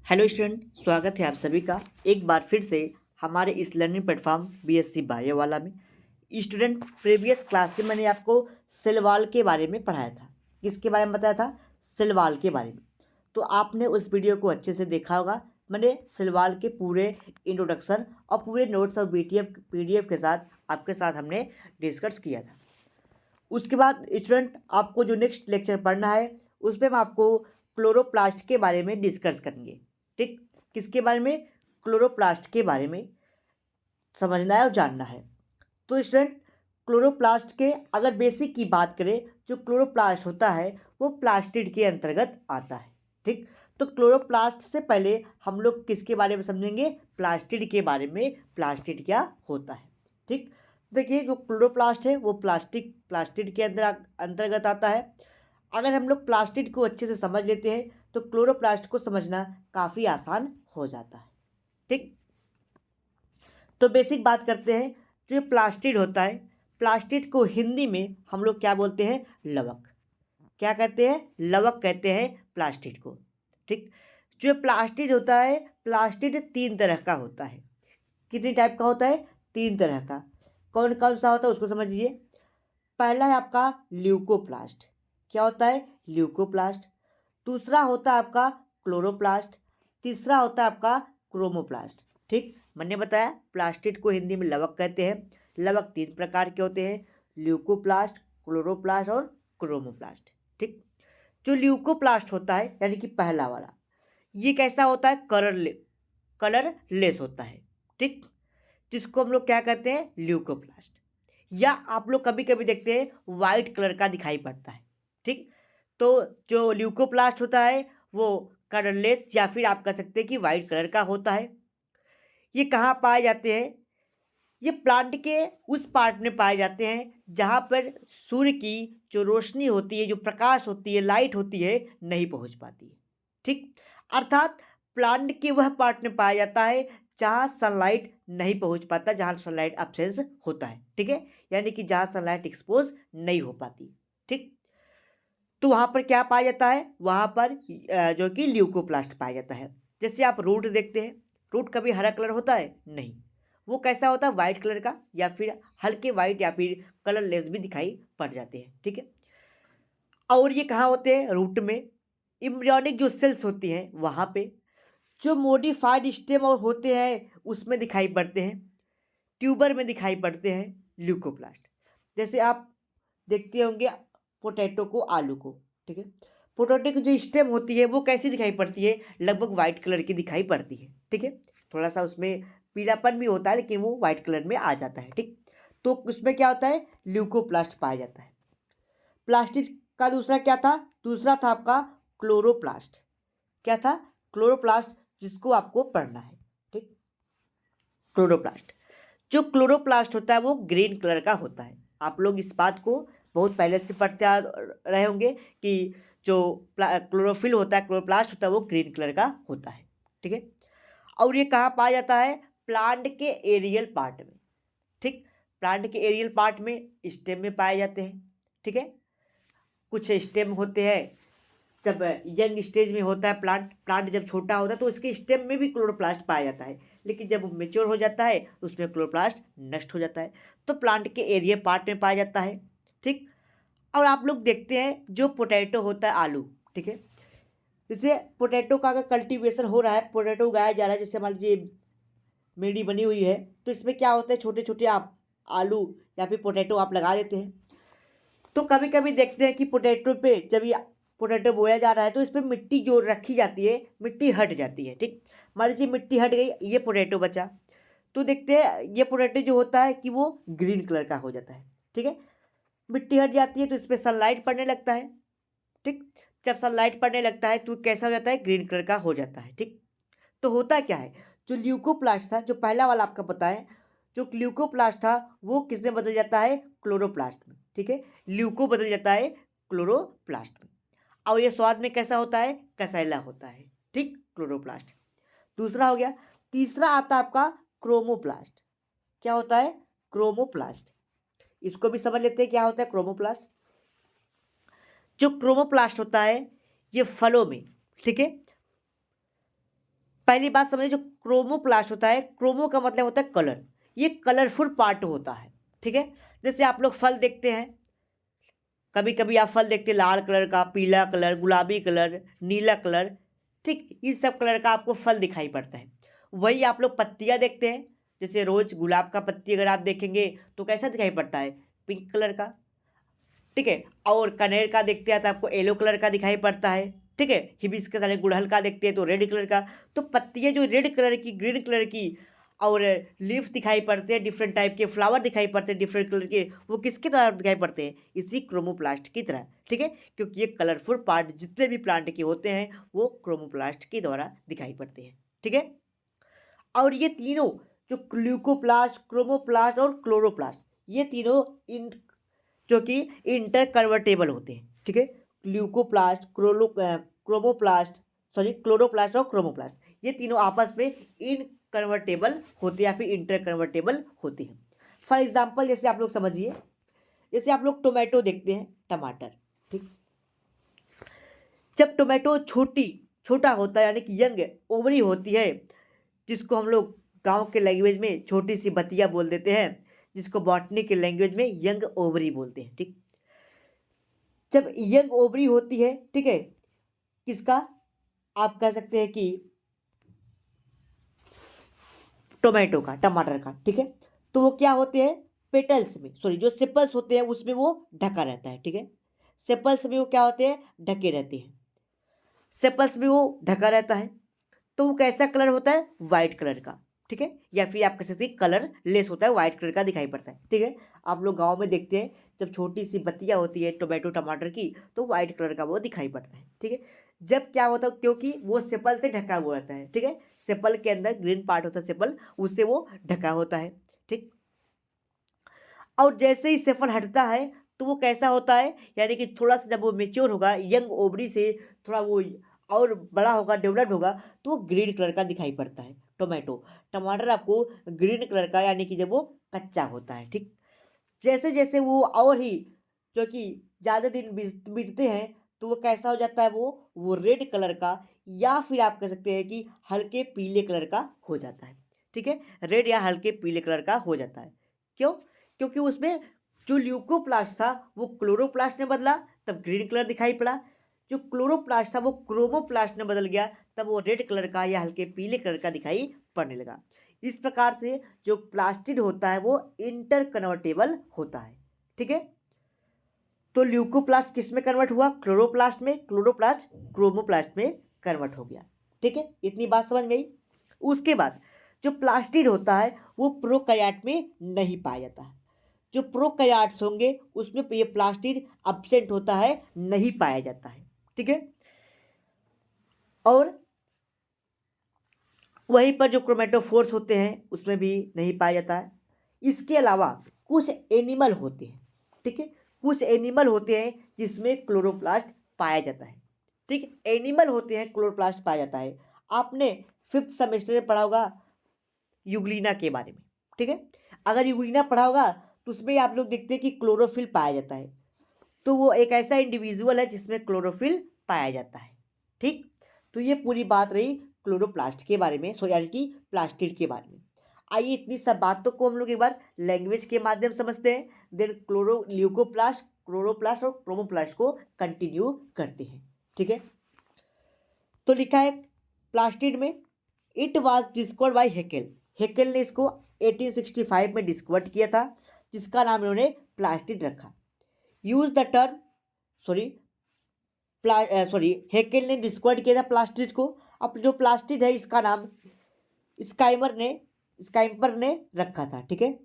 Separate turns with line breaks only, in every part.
Hello student, स्वागत है आप सभी का एक बार फिर से हमारे इस लर्निंग प्लेटफॉर्म बीएससी बायो वाला में। स्टूडेंट, प्रीवियस क्लास में मैंने आपको सेल वॉल के बारे में पढ़ाया था। किसके बारे में बताया था? सेल वॉल के बारे में। तो आपने उस वीडियो को अच्छे से देखा होगा। मैंने सेल वॉल के पूरे इंट्रोडक्शन और पूरे नोट्स और पीडीएफ के साथ आपके साथ हमने डिस्कस किया था। उसके बाद स्टूडेंट, आपको जो नेक्स्ट लेक्चर पढ़ना है उसमें हम आपको क्लोरोप्लास्ट के बारे में डिस्कस करेंगे। ठीक, किसके बारे में? क्लोरोप्लास्ट के बारे में समझना है और जानना है। तो स्टूडेंट, क्लोरोप्लास्ट के अगर बेसिक की बात करें, जो क्लोरोप्लास्ट होता है वो प्लास्टिड के अंतर्गत आता है। ठीक, तो क्लोरोप्लास्ट से पहले हम लोग किसके बारे में समझेंगे? प्लास्टिड के बारे में। प्लास्टिड क्या होता है? ठीक, देखिए, जो क्लोरोप्लास्ट है वो प्लास्टिड के अंतर्गत आता है। अगर हम लोग प्लास्टिड को अच्छे से समझ लेते हैं तो क्लोरोप्लास्ट को समझना काफ़ी आसान हो जाता है। ठीक, तो बेसिक बात करते हैं। जो ये प्लास्टिड होता है, प्लास्टिड को हिंदी में हम लोग क्या बोलते हैं? लवक। क्या कहते हैं? लवक कहते हैं प्लास्टिड को। ठीक, जो ये प्लास्टिड होता है, प्लास्टिड तीन तरह का होता है। कितनी टाइप का होता है? तीन तरह का। कौन कौन सा होता है उसको समझिए। पहला है आपका ल्यूकोप्लास्ट। क्या होता है? ल्यूकोप्लास्ट। दूसरा होता है आपका क्लोरोप्लास्ट। तीसरा होता है आपका क्रोमोप्लास्ट। ठीक, मैंने बताया प्लास्टिड को हिंदी में लवक कहते हैं। लवक तीन प्रकार के होते हैं: ल्यूकोप्लास्ट, क्लोरोप्लास्ट और क्रोमोप्लास्ट। ठीक, जो ल्यूकोप्लास्ट होता है यानी कि पहला वाला, ये कैसा होता है? कलरलेस होता है। ठीक, जिसको हम लोग क्या कहते हैं? ल्यूकोप्लास्ट। या आप लोग कभी कभी देखते हैं वाइट कलर का दिखाई पड़ता है। ठीक, तो जो ल्यूकोप्लास्ट होता है वो कलरलेस या फिर आप कह सकते हैं कि वाइट कलर का होता है। ये कहाँ पाए जाते हैं? ये प्लांट के उस पार्ट में पाए जाते हैं जहाँ पर सूर्य की जो रोशनी होती है, जो प्रकाश होती है, लाइट होती है, नहीं पहुँच पाती है। ठीक, अर्थात प्लांट के वह पार्ट में पाया जाता है जहाँ सनलाइट नहीं पहुँच पाता, जहाँ सनलाइट एब्सेंस होता है। ठीक है, यानी कि जहाँ सनलाइट एक्सपोज नहीं हो पाती। ठीक, तो वहाँ पर क्या पाया जाता है? वहाँ पर जो कि ल्यूकोप्लास्ट पाया जाता है। जैसे आप रूट देखते हैं, रूट कभी हरा कलर होता है? नहीं, वो कैसा होता है? वाइट कलर का, या फिर हल्के वाइट या फिर कलरलेस भी दिखाई पड़ जाते हैं। ठीक है, और ये कहाँ होते हैं? रूट में। इम्ब्रियोनिक जो सेल्स होती हैं वहाँ पे। जो मॉडिफाइड स्टेम और होते हैं उसमें दिखाई पड़ते हैं। ट्यूबर में दिखाई पड़ते हैं ल्यूकोप्लास्ट। जैसे आप देखते होंगे पोटैटो को, आलू को। ठीक है, पोटैटो की जो स्टेम होती है वो कैसी दिखाई पड़ती है? लगभग वाइट कलर की दिखाई पड़ती है। ठीक है, थोड़ा सा उसमें पीलापन भी होता है लेकिन वो वाइट कलर में आ जाता है। ठीक, तो उसमें क्या होता है? ल्यूकोप्लास्ट पाया जाता है। प्लास्टिक का दूसरा क्या था? दूसरा था आपका क्लोरोप्लास्ट। क्या था? क्लोरोप्लास्ट, जिसको आपको पढ़ना है। ठीक, क्लोरोप्लास्ट। जो क्लोरोप्लास्ट होता है वो ग्रीन कलर का होता है। आप लोग इस बात को बहुत पहले से पढ़ते आ रहे होंगे कि जो क्लोरोफिल होता है, क्लोरोप्लास्ट होता है, वो ग्रीन कलर का होता है। ठीक है, और ये कहाँ पाया जाता है? प्लांट के एरियल पार्ट में। ठीक, प्लांट के एरियल पार्ट में, स्टेम में पाए जाते हैं। ठीक है, कुछ स्टेम होते हैं जब यंग स्टेज में होता है प्लांट, प्लांट जब छोटा होता है तो उसके स्टेम में भी क्लोरोप्लास्ट पाया जाता है, लेकिन जब वो मेच्योर हो जाता है उसमें क्लोरोप्लास्ट नष्ट हो जाता है। तो प्लांट के एरिया पार्ट में पाया जाता है। ठीक, और आप लोग देखते हैं जो पोटैटो होता है, आलू। ठीक है, जैसे पोटैटो का अगर कल्टीवेशन हो रहा है, पोटैटो उगाया जा रहा है, जैसे मान लीजिए मेडी बनी हुई है, तो इसमें क्या होता है? छोटे छोटे आप आलू या फिर पोटैटो आप लगा देते हैं। तो कभी कभी देखते हैं कि पोटैटो पे जब ये पोटैटो बोया जा रहा है तो इस पर मिट्टी जो रखी जाती है, मिट्टी हट जाती है। ठीक, मान लीजिए मिट्टी हट गई, ये पोटैटो बचा, तो देखते हैं ये पोटैटो जो होता है कि वो ग्रीन कलर का हो जाता है। ठीक है, मिट्टी हट जाती है तो इस पर सनलाइट पड़ने लगता है। ठीक, जब सनलाइट पड़ने लगता है तो कैसा हो जाता है? ग्रीन कलर का हो जाता है। ठीक, तो होता क्या है? जो ल्यूकोप्लास्ट था, जो पहला वाला आपका पता है, जो ल्यूकोप्लास्ट था वो किसमें बदल जाता है? क्लोरोप्लास्ट में। ठीक है, ल्यूको बदल जाता है क्लोरोप्लास्ट में। और ये स्वाद में कैसा होता है? कसैला होता है। ठीक, क्लोरोप्लास्ट दूसरा हो गया। तीसरा आता है आपका क्रोमोप्लास्ट। क्या होता है? क्रोमोप्लास्ट। इसको भी समझ लेते हैं क्या होता है क्रोमोप्लास्ट। जो क्रोमोप्लास्ट होता है ये फलों में, ठीक है, पहली बात समझिए, जो क्रोमोप्लास्ट होता है, क्रोमो का मतलब होता है कलर, ये कलरफुल पार्ट होता है, ठीक है। जैसे आप लोग फल देखते हैं, कभी कभी आप फल देखते हैं लाल कलर का, पीला कलर, गुलाबी कलर, नीला कलर, ठीक, इन सब कलर का आपको फल दिखाई पड़ता है। वही आप लोग पत्तियां देखते हैं, जैसे रोज गुलाब का पत्ती अगर आप देखेंगे तो कैसा दिखाई पड़ता है, पिंक कलर का, ठीक है। और कनेर का देखते हैं तो आपको येलो कलर का दिखाई पड़ता है, ठीक है। हिबिस्कस यानी गुड़हल का देखते हैं तो रेड कलर का। तो पत्तियां जो रेड कलर की, ग्रीन कलर की, और लीव्स दिखाई पड़ते हैं, डिफरेंट टाइप के फ्लावर दिखाई पड़ते हैं डिफरेंट कलर के, वो किसकी तरह दिखाई पड़ते हैं, इसी क्रोमोप्लास्ट की तरह, ठीक है। क्योंकि ये कलरफुल पार्ट जितने भी प्लांट के होते हैं वो क्रोमोप्लास्ट के द्वारा दिखाई पड़ते हैं, ठीक है। और ये तीनों, जो ल्यूकोप्लास्ट, क्रोमोप्लास्ट और क्लोरोप्लास्ट, ये तीनों इन जो कि इंटर कन्वर्टेबल होते हैं, ठीक है। ल्यूकोप्लास्ट, क्रोमोप्लास्ट, सॉरी क्लोरोप्लास्ट और क्रोमोप्लास्ट, ये तीनों आपस में इन कन्वर्टेबल होते हैं या फिर इंटर कन्वर्टेबल होते हैं। फॉर एग्जाम्पल, जैसे आप लोग समझिए, जैसे आप लोग टोमेटो देखते हैं, टमाटर, ठीक। जब टोमेटो छोटा होता है यानी कि यंग ओवरी होती है, जिसको हम लोग गांव के लैंग्वेज में छोटी सी बतिया बोल देते हैं, जिसको बॉटनी के लैंग्वेज में यंग ओवरी बोलते हैं, ठीक। जब यंग ओवरी होती है, ठीक है, किसका, आप कह सकते हैं कि टोमेटो का, टमाटर का, ठीक है। तो वो क्या होते हैं, पेटल्स में, सॉरी जो सेपल्स होते हैं उसमें वो ढका रहता है, ठीक है। सेपल्स में वो क्या होते हैं, ढके रहते हैं, सेपल्स में वो ढका रहता है। तो वो कैसा कलर होता है, वाइट कलर का, ठीक है। या फिर आप कह सकते हैं कलर लेस होता है, वाइट कलर का दिखाई पड़ता है, ठीक है। आप लोग गांव में देखते हैं जब छोटी सी बत्तियां होती है टोमेटो टमाटर की, तो वाइट कलर का वो दिखाई पड़ता है, ठीक है। जब क्या होता है, क्योंकि वो सेपल से ढका हुआ रहता है, ठीक है। सेपल के अंदर ग्रीन पार्ट होता है सेपल, उससे वो ढका होता है, ठीक। और जैसे ही सेपल हटता है तो वो कैसा होता है, यानी कि थोड़ा सा जब वो मेच्योर होगा, यंग ओवरी से थोड़ा वो और बड़ा होगा, डेवलप्ड होगा, तो वो ग्रीन कलर का दिखाई पड़ता है टोमेटो। टमाटर आपको ग्रीन कलर का, यानी कि जब वो कच्चा होता है, ठीक। जैसे जैसे वो और ही जो कि ज़्यादा दिन बीतते हैं तो वो कैसा हो जाता है, वो रेड कलर का, या फिर आप कह सकते हैं कि हल्के पीले कलर का हो जाता है, ठीक है। रेड या हल्के पीले कलर का हो जाता है। क्यों, क्योंकि उसमें जो ल्यूकोप्लास्ट था वो क्लोरोप्लास्ट ने बदला, तब ग्रीन कलर दिखाई पड़ा। जो क्लोरोप्लास्ट था वो क्रोमोप्लास्ट में बदल गया, तब वो रेड कलर का या हल्के पीले कलर का दिखाई पड़ने लगा। इस प्रकार से जो प्लास्टिड होता है वो इंटर कन्वर्टेबल होता है, ठीक है। तो ल्यूकोप्लास्ट किस में कन्वर्ट हुआ, क्लोरोप्लास्ट में, क्लोरोप्लास्ट क्रोमोप्लास्ट में कन्वर्ट हो गया, ठीक है। इतनी बात समझ में आई। उसके बाद जो प्लास्टिड होता है वो प्रोकैरियोट में नहीं पाया जाता है। जो प्रोकैरियोट्स होंगे उसमें ये प्लास्टिड अब्सेंट होता है, नहीं पाया जाता है, ठीक है। और वहीं पर जो क्रोमेटोफोर्स होते हैं उसमें भी नहीं पाया जाता है। इसके अलावा कुछ एनिमल होते हैं, ठीक है, कुछ एनिमल होते हैं जिसमें क्लोरोप्लास्ट पाया जाता है, ठीक। एनिमल होते हैं क्लोरोप्लास्ट पाया जाता है। आपने फिफ्थ सेमेस्टर में पढ़ा होगा यूग्लिना के बारे में, ठीक है। अगर यूग्लिना पढ़ा होगा तो उसमें आप लोग देखते हैं कि क्लोरोफिल पाया जाता है। तो वो एक ऐसा इंडिविजुअल है जिसमें क्लोरोफिल पाया जाता है, ठीक। तो ये पूरी बात रही क्लोरोप्लास्ट के बारे में, सॉरी यानी कि प्लास्टिड के बारे में। आइए इतनी सब बातों को हम लोग एक बार लैंग्वेज के माध्यम समझते हैं, देन ल्यूकोप्लास्ट, क्लोरोप्लास्ट और क्रोमोप्लास्ट को कंटिन्यू करते हैं, ठीक है। तो लिखा है प्लास्टिड में, it was discovered by Haeckel. Haeckel ने इसको 1865 में डिस्कवर किया था, जिसका नाम इन्होंने प्लास्टिड रखा। Use the term, sorry Haeckel ने डिस्कवर किया था प्लास्टिड को। अब जो प्लास्टिड है इसका नाम स्काइमर ने रखा था, ठीक है।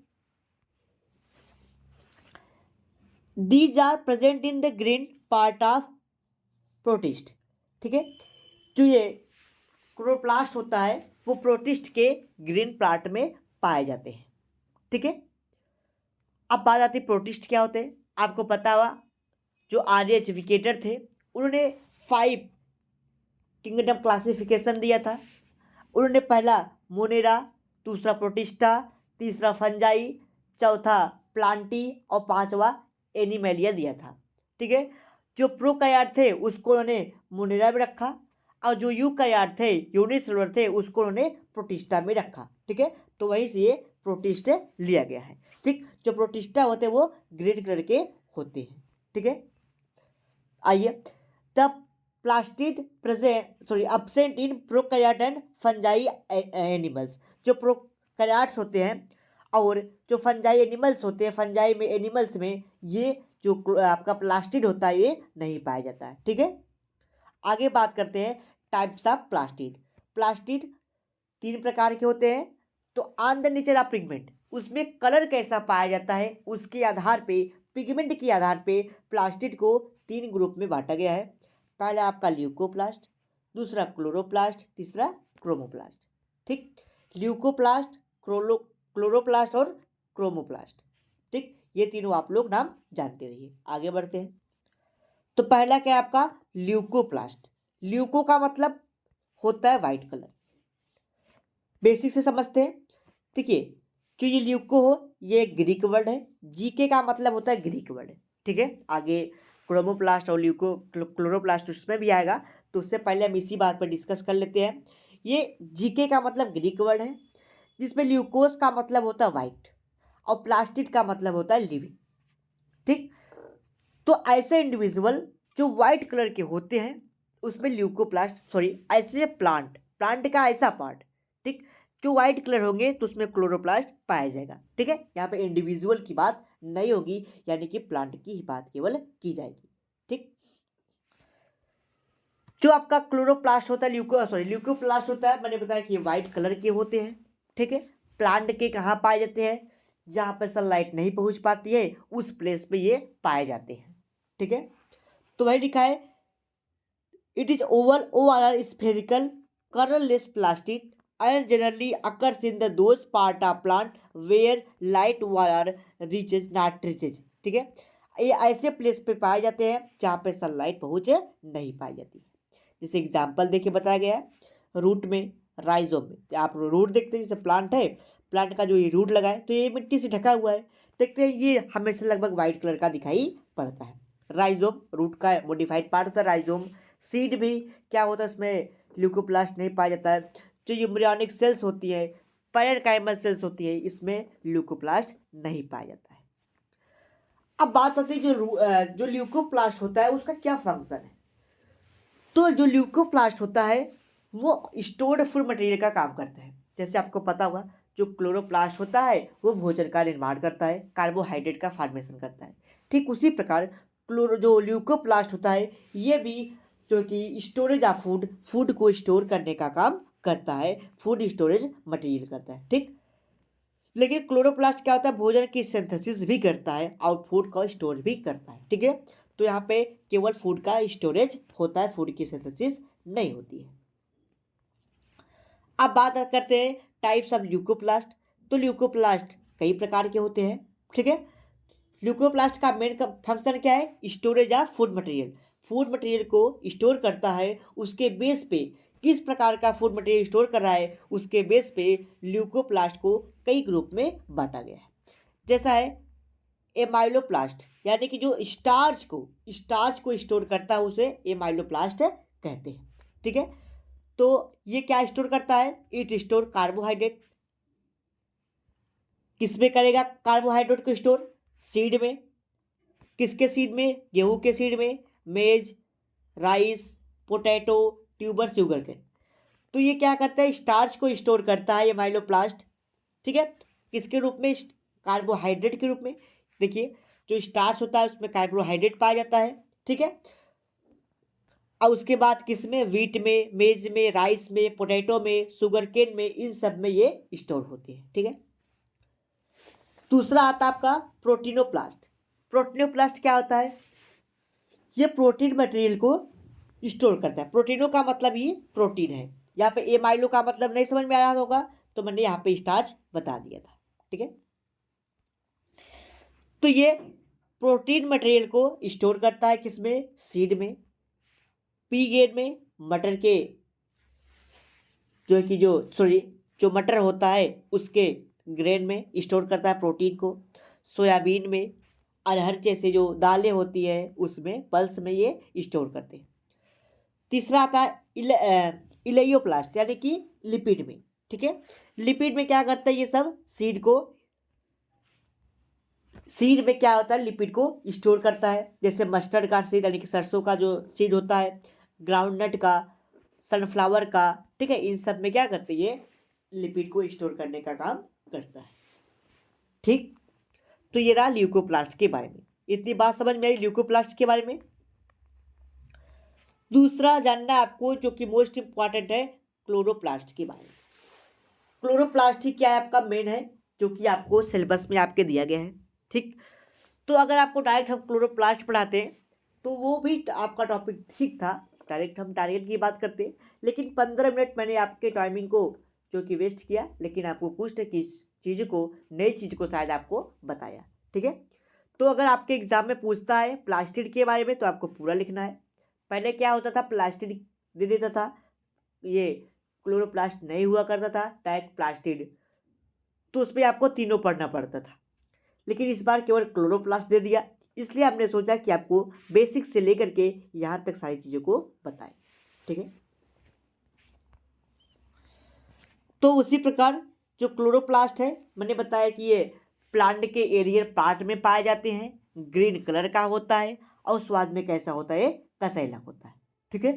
These are present in the green part of protist, ठीक है। जो ये क्लोरोप्लास्ट होता है वो प्रोटिस्ट के ग्रीन पार्ट में पाए जाते हैं, ठीक है। अब बात आती प्रोटिस्ट क्या होते हैं, आपको पता हुआ जो आर्यच विकेटर थे उन्होंने 5 किंगडम क्लासिफिकेशन दिया था। उन्होंने पहला मोनेरा, दूसरा प्रोटिस्टा, तीसरा फंजाई, चौथा प्लांटी और पांचवा एनिमेलिया दिया था, ठीक है। जो प्रोकैरियोट थे उसको उन्होंने मोनेरा में रखा, और जो यूकैरियोट थे, यूनिसेलुलर थे, उसको उन्होंने प्रोटिस्टा में रखा। ठीक है, तो वहीं से ये प्रोटिस्ट लिया गया है। ठीक, जो प्रोटिस्टा होते हैं वो ग्रीन कलर के होते हैं। ठीक है, आइए, the plastid absent in prokaryote and fungi animals. जो प्रोकैरियोट्स होते हैं और जो फंजाई एनिमल्स होते हैं, फंजाई में एनिमल्स में ये जो आपका प्लास्टिड होता है ये नहीं पाया जाता है। ठीक है, आगे बात करते हैं टाइप्स ऑफ प्लास्टिड। प्लास्टिड 3 प्रकार के होते हैं। तो on the nature of pigment, उसमें कलर कैसा पाया जाता है उसके आधार पे, पिगमेंट के आधार पे प्लास्टिड को 3 ग्रुप में बांटा गया है। पहला आपका ल्यूकोप्लास्ट, दूसरा क्लोरोप्लास्ट, तीसरा क्रोमोप्लास्ट। ठीक, ल्यूकोप्लास्ट, क्लोरोप्लास्ट और क्रोमोप्लास्ट। ठीक, ये तीनों आप लोग नाम जानते रहिए। आगे बढ़ते हैं। तो पहला क्या है आपका ल्यूकोप्लास्ट। ल्यूको का मतलब होता है वाइट कलर, बेसिक से समझते हैं। देखिए, जो ये ल्यूको हो ये ग्रीक वर्ड है, जीके का मतलब होता है ग्रीक वर्ड। ठीक है, आगे क्रोमोप्लास्ट और ल्यूको क्लोरोप्लास्ट उसमें भी आएगा, तो उससे पहले हम इसी बात पर डिस्कस कर लेते हैं। ये जीके का मतलब ग्रीक वर्ड है, जिसमें ल्यूकोस का मतलब होता है वाइट और प्लास्टिड का मतलब होता है लिविंग। ठीक, तो ऐसे इंडिविजुअल जो वाइट कलर के होते हैं उसमें ऐसे प्लांट का ऐसा पार्ट, ठीक, जो वाइट कलर होंगे तो उसमें क्लोरोप्लास्ट पाया जाएगा। ठीक है, यहाँ पे इंडिविजुअल की बात नहीं होगी, यानी कि प्लांट की ही बात केवल की जाएगी। ठीक, जो आपका क्लोरोप्लास्ट होता है ल्यूकोप्लास्ट होता है, मैंने बताया कि व्हाइट कलर के होते हैं। ठीक है, प्लांट के कहाँ पाए जाते हैं, जहाँ पर सनलाइट नहीं पहुँच पाती है उस प्लेस पे ये पाए जाते हैं। ठीक है, तो वही लिखा है, it is Oval OR spherical colourless plastic and generally occurs in the those part of plant where light water reaches not reaches। ठीक है, ये ऐसे प्लेस पे पाए जाते हैं जहाँ पे सनलाइट पहुँच नहीं पाई जाती। जैसे एग्जांपल देखिए बताया गया है रूट में, राइजोम में। आप रूट देखते हैं, जैसे प्लांट है, प्लांट का जो ये रूट लगा है तो ये मिट्टी से ढका हुआ है, देखते हैं ये हमेशा लगभग वाइट कलर का दिखाई पड़ता है। राइजोम रूट का मोडिफाइड पार्ट होता है राइजोम। सीड भी क्या होता है, इसमें ल्यूकोप्लास्ट नहीं पाया जाता है। जो यूम्ब्रियोनिक सेल्स होती है, पैरेनकाइमल सेल्स होती है, इसमें ल्यूकोप्लास्ट नहीं पाया जाता है। अब बात होती है जो ल्यूकोप्लास्ट होता है उसका क्या फंक्शन है। तो जो ल्यूकोप्लास्ट होता है वो स्टोर्ड फूड मटेरियल का काम करता है। जैसे आपको पता होगा जो क्लोरोप्लास्ट होता है वो भोजन का निर्माण करता है, कार्बोहाइड्रेट का फॉर्मेशन करता है। ठीक उसी प्रकार जो ल्यूकोप्लास्ट होता है ये भी जो कि स्टोरेज ऑफ फूड को स्टोर करने का काम करता है, फूड स्टोरेज मटेरियल करता है। ठीक, लेकिन क्लोरोप्लास्ट क्या होता है, भोजन की सिंथेसिस भी करता है और फूड का स्टोर भी करता है। ठीक है, तो यहाँ पे केवल फूड का स्टोरेज होता है, फूड की सिंथेसिस नहीं होती है। अब बात करते हैं टाइप्स ऑफ ल्यूकोप्लास्ट। तो ल्यूकोप्लास्ट कई प्रकार के होते हैं। ठीक है, ल्यूकोप्लास्ट का मेन फंक्शन क्या है, storage of food material. Food material को स्टोर करता है, उसके बेस पे किस प्रकार का फूड मटेरियल स्टोर कर रहा है उसके बेस पे ल्यूकोप्लास्ट को कई ग्रुप में बांटा गया है। जैसा है एमाइलोप्लास्ट, यानी कि जो स्टार्च को स्टोर करता है उसे एमाइलोप्लास्ट कहते हैं। ठीक है, तो ये क्या स्टोर करता है, इट स्टोर कार्बोहाइड्रेट। किसमें करेगा कार्बोहाइड्रेट को स्टोर, सीड में। किसके सीड में, गेहूं के सीड में, maize, rice, potato, tuber, sugarcane. तो ये क्या करता है, स्टार्च को स्टोर करता है एमाइलोप्लास्ट। ठीक है, किसके रूप में, कार्बोहाइड्रेट के रूप में। देखिए जो स्टार्च होता है उसमें कार्बोहाइड्रेट पाया जाता है। ठीक है, और उसके बाद किसमें, वीट में, मेज में, राइस में, पोटैटो में, शुगर केन में, इन सब में ये स्टोर होते हैं। ठीक है, दूसरा आता है आपका प्रोटीनोप्लास्ट। प्रोटीनोप्लास्ट क्या होता है, ये प्रोटीन मटेरियल को स्टोर करता है। प्रोटीनों का मतलब ये प्रोटीन है, यहाँ पे एमाइलो का मतलब नहीं समझ में आ रहा होगा तो मैंने यहाँ पे स्टार्च बता दिया था। ठीक है, तो ये प्रोटीन मटेरियल को स्टोर करता है किसमें, सीड में, पी ग्रेड में, मटर के जो मटर होता है उसके ग्रेन में स्टोर करता है प्रोटीन को, सोयाबीन में, अरहर जैसे जो दालें होती है उसमें, पल्स में ये स्टोर करते हैं। तीसरा आता है इलेयोप्लास्ट यानी कि लिपिड में। ठीक है, लिपिड में क्या करता है ये सब, सीड में क्या होता है, लिपिड को स्टोर करता है। जैसे मस्टर्ड का सीड यानी कि सरसों का जो सीड होता है, ग्राउंडनट का, सनफ्लावर का, ठीक है, इन सब में क्या करते हैं ये लिपिड को स्टोर करने का काम करता है। ठीक, तो ये रहा ल्यूकोप्लास्ट के बारे में। इतनी बात समझ में आई ल्यूकोप्लास्ट के बारे में। दूसरा जानना है आपको जो कि मोस्ट इंपॉर्टेंट है, क्लोरोप्लास्ट के बारे में। क्लोरोप्लास्ट ही क्या है आपका मेन है, जो कि आपको सिलेबस में आपके दिया गया है। ठीक, तो अगर आपको डायरेक्ट हम क्लोरोप्लास्ट पढ़ाते हैं तो वो भी आपका टॉपिक ठीक था, डायरेक्ट हम टारगेट की बात करते हैं, लेकिन 15 मिनट मैंने आपके टाइमिंग को जो कि वेस्ट किया, लेकिन आपको कुछ न कुछ चीज़ को, नई चीज़ को शायद आपको बताया। ठीक है, तो अगर आपके एग्जाम में पूछता है प्लास्टिड के बारे में तो आपको पूरा लिखना है। पहले क्या होता था, प्लास्टिड दे देता था, ये क्लोरोप्लास्ट नहीं हुआ करता था, डायरेक्ट प्लास्टिड, तो उसमें आपको तीनों पढ़ना पड़ता था, लेकिन इस बार केवल क्लोरोप्लास्ट दे दिया, इसलिए हमने सोचा कि आपको बेसिक से लेकर के यहाँ तक सारी चीज़ों को बताएं। ठीक है, तो उसी प्रकार जो क्लोरोप्लास्ट है मैंने बताया कि ये प्लांट के एरियर पार्ट में पाए जाते हैं, ग्रीन कलर का होता है और स्वाद में कैसा होता है, कसैला होता है। ठीक है,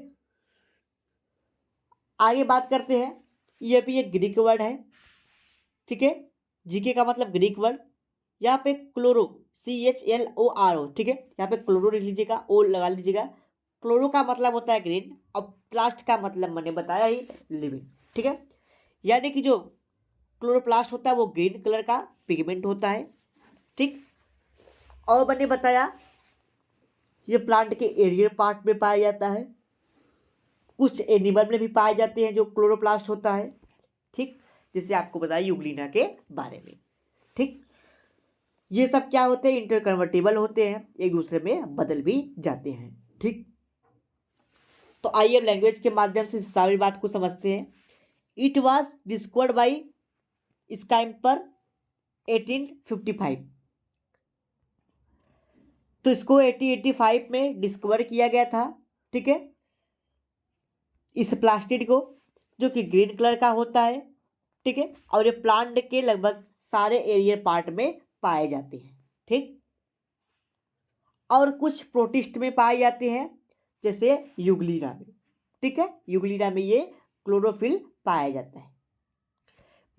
आगे बात करते हैं, ये भी एक ग्रीक वर्ड है। ठीक है, जीके का मतलब ग्रीक वर्ड। यहाँ पे क्लोरो, CHLORO, ठीक है, यहाँ पे क्लोरो लिख लीजिएगा, ओ लगा लीजिएगा। क्लोरो का मतलब होता है ग्रीन, और प्लास्ट का मतलब मैंने बताया ही लिविंग। ठीक है, यानी कि जो क्लोरोप्लास्ट होता है वो ग्रीन कलर का पिगमेंट होता है। ठीक, और मैंने बताया ये प्लांट के एरियर पार्ट में पाया जाता है, कुछ एनिमल में भी पाए जाते हैं जो क्लोरोप्लास्ट होता है। ठीक, जिसे आपको बताया यूग्लिना के बारे में। ठीक, ये सब क्या होते हैं, इंटरकन्वर्टेबल होते हैं, एक दूसरे में बदल भी जाते हैं। ठीक, तो आइए अब लैंग्वेज के माध्यम से सारी बात को समझते हैं। इट वॉज डिस्कवर्ड बाई स्काइम्पर 1855, तो इसको 1885 में डिस्कवर किया गया था। ठीक है, इस प्लास्टिड को, जो कि ग्रीन कलर का होता है। ठीक है, और ये प्लांट के लगभग सारे एरियर पार्ट में पाए जाते हैं। ठीक, और कुछ प्रोटिस्ट में पाए जाते हैं, जैसे यूग्लिना में। ठीक है, यूग्लिना में ये क्लोरोफिल पाया जाता है।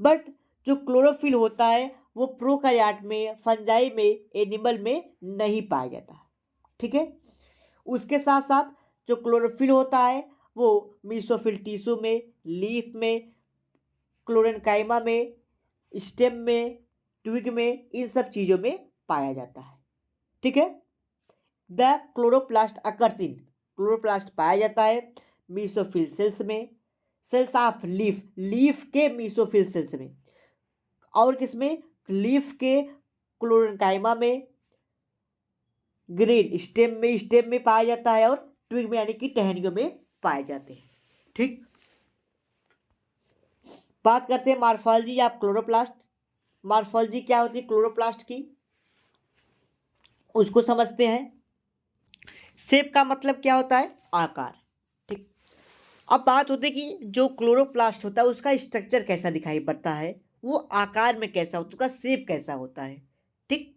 बट जो क्लोरोफिल होता है वो प्रोकैरियोट में, फंजाई में, एनिमल में नहीं पाया जाता। ठीक है, उसके साथ साथ जो क्लोरोफिल होता है वो मीसोफिल टिश्यू में, लीफ में, क्लोरेनकाइमा में, स्टेम में, ट्विग में, इन सब चीज़ों में पाया जाता है। ठीक है, the chloroplast occurs in, chloroplast पाया जाता है मीसोफिल सेल्स में, सेल्स ऑफ लीफ, लीफ के मीसोफिल सेल्स में, और किसमें, लीफ के क्लोरेनकाइमा में, ग्रीन स्टेम में पाया जाता है, और ट्विग में यानी कि टहनियों में पाए जाते हैं। ठीक, बात करते हैं मॉर्फोलॉजी ऑफ क्लोरोप्लास्ट। मॉर्फोलॉजी क्या होती है क्लोरोप्लास्ट की, उसको समझते हैं। शेप का मतलब क्या होता है, आकार। ठीक, अब बात होती है कि जो क्लोरोप्लास्ट होता है उसका स्ट्रक्चर कैसा दिखाई पड़ता है, वो आकार में कैसा होता है, उसका शेप कैसा होता है। ठीक,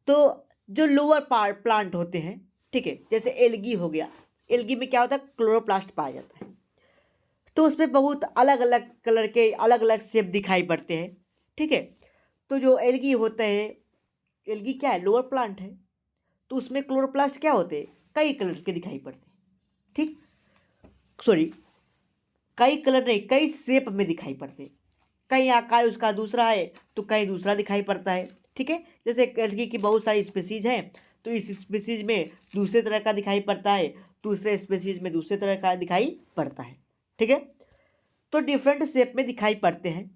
तो जो लोअर पार्ट प्लांट होते हैं, ठीक है, जैसे एल्गी हो गया, एल्गी में क्या होता है, क्लोरोप्लास्ट पाया जाता है, तो उसमें बहुत अलग अलग कलर के अलग अलग शेप दिखाई पड़ते हैं। ठीक है, तो जो एल्गी होते हैं, एल्गी क्या है, लोअर प्लांट है, तो उसमें क्लोरोप्लास्ट क्या होते हैं, कई कलर के दिखाई पड़ते हैं। ठीक, सॉरी, कई कलर नहीं, कई शेप में दिखाई पड़ते हैं, कहीं आकार उसका दूसरा है तो कहीं दूसरा दिखाई पड़ता है। ठीक है, जैसे एल्गी की बहुत सारी स्पीसीज हैं, तो इस स्पीसीज में दूसरे तरह का दिखाई पड़ता है, दूसरे स्पीसीज में दूसरे तरह का दिखाई पड़ता है। ठीक है, तो डिफरेंट शेप में दिखाई पड़ते हैं।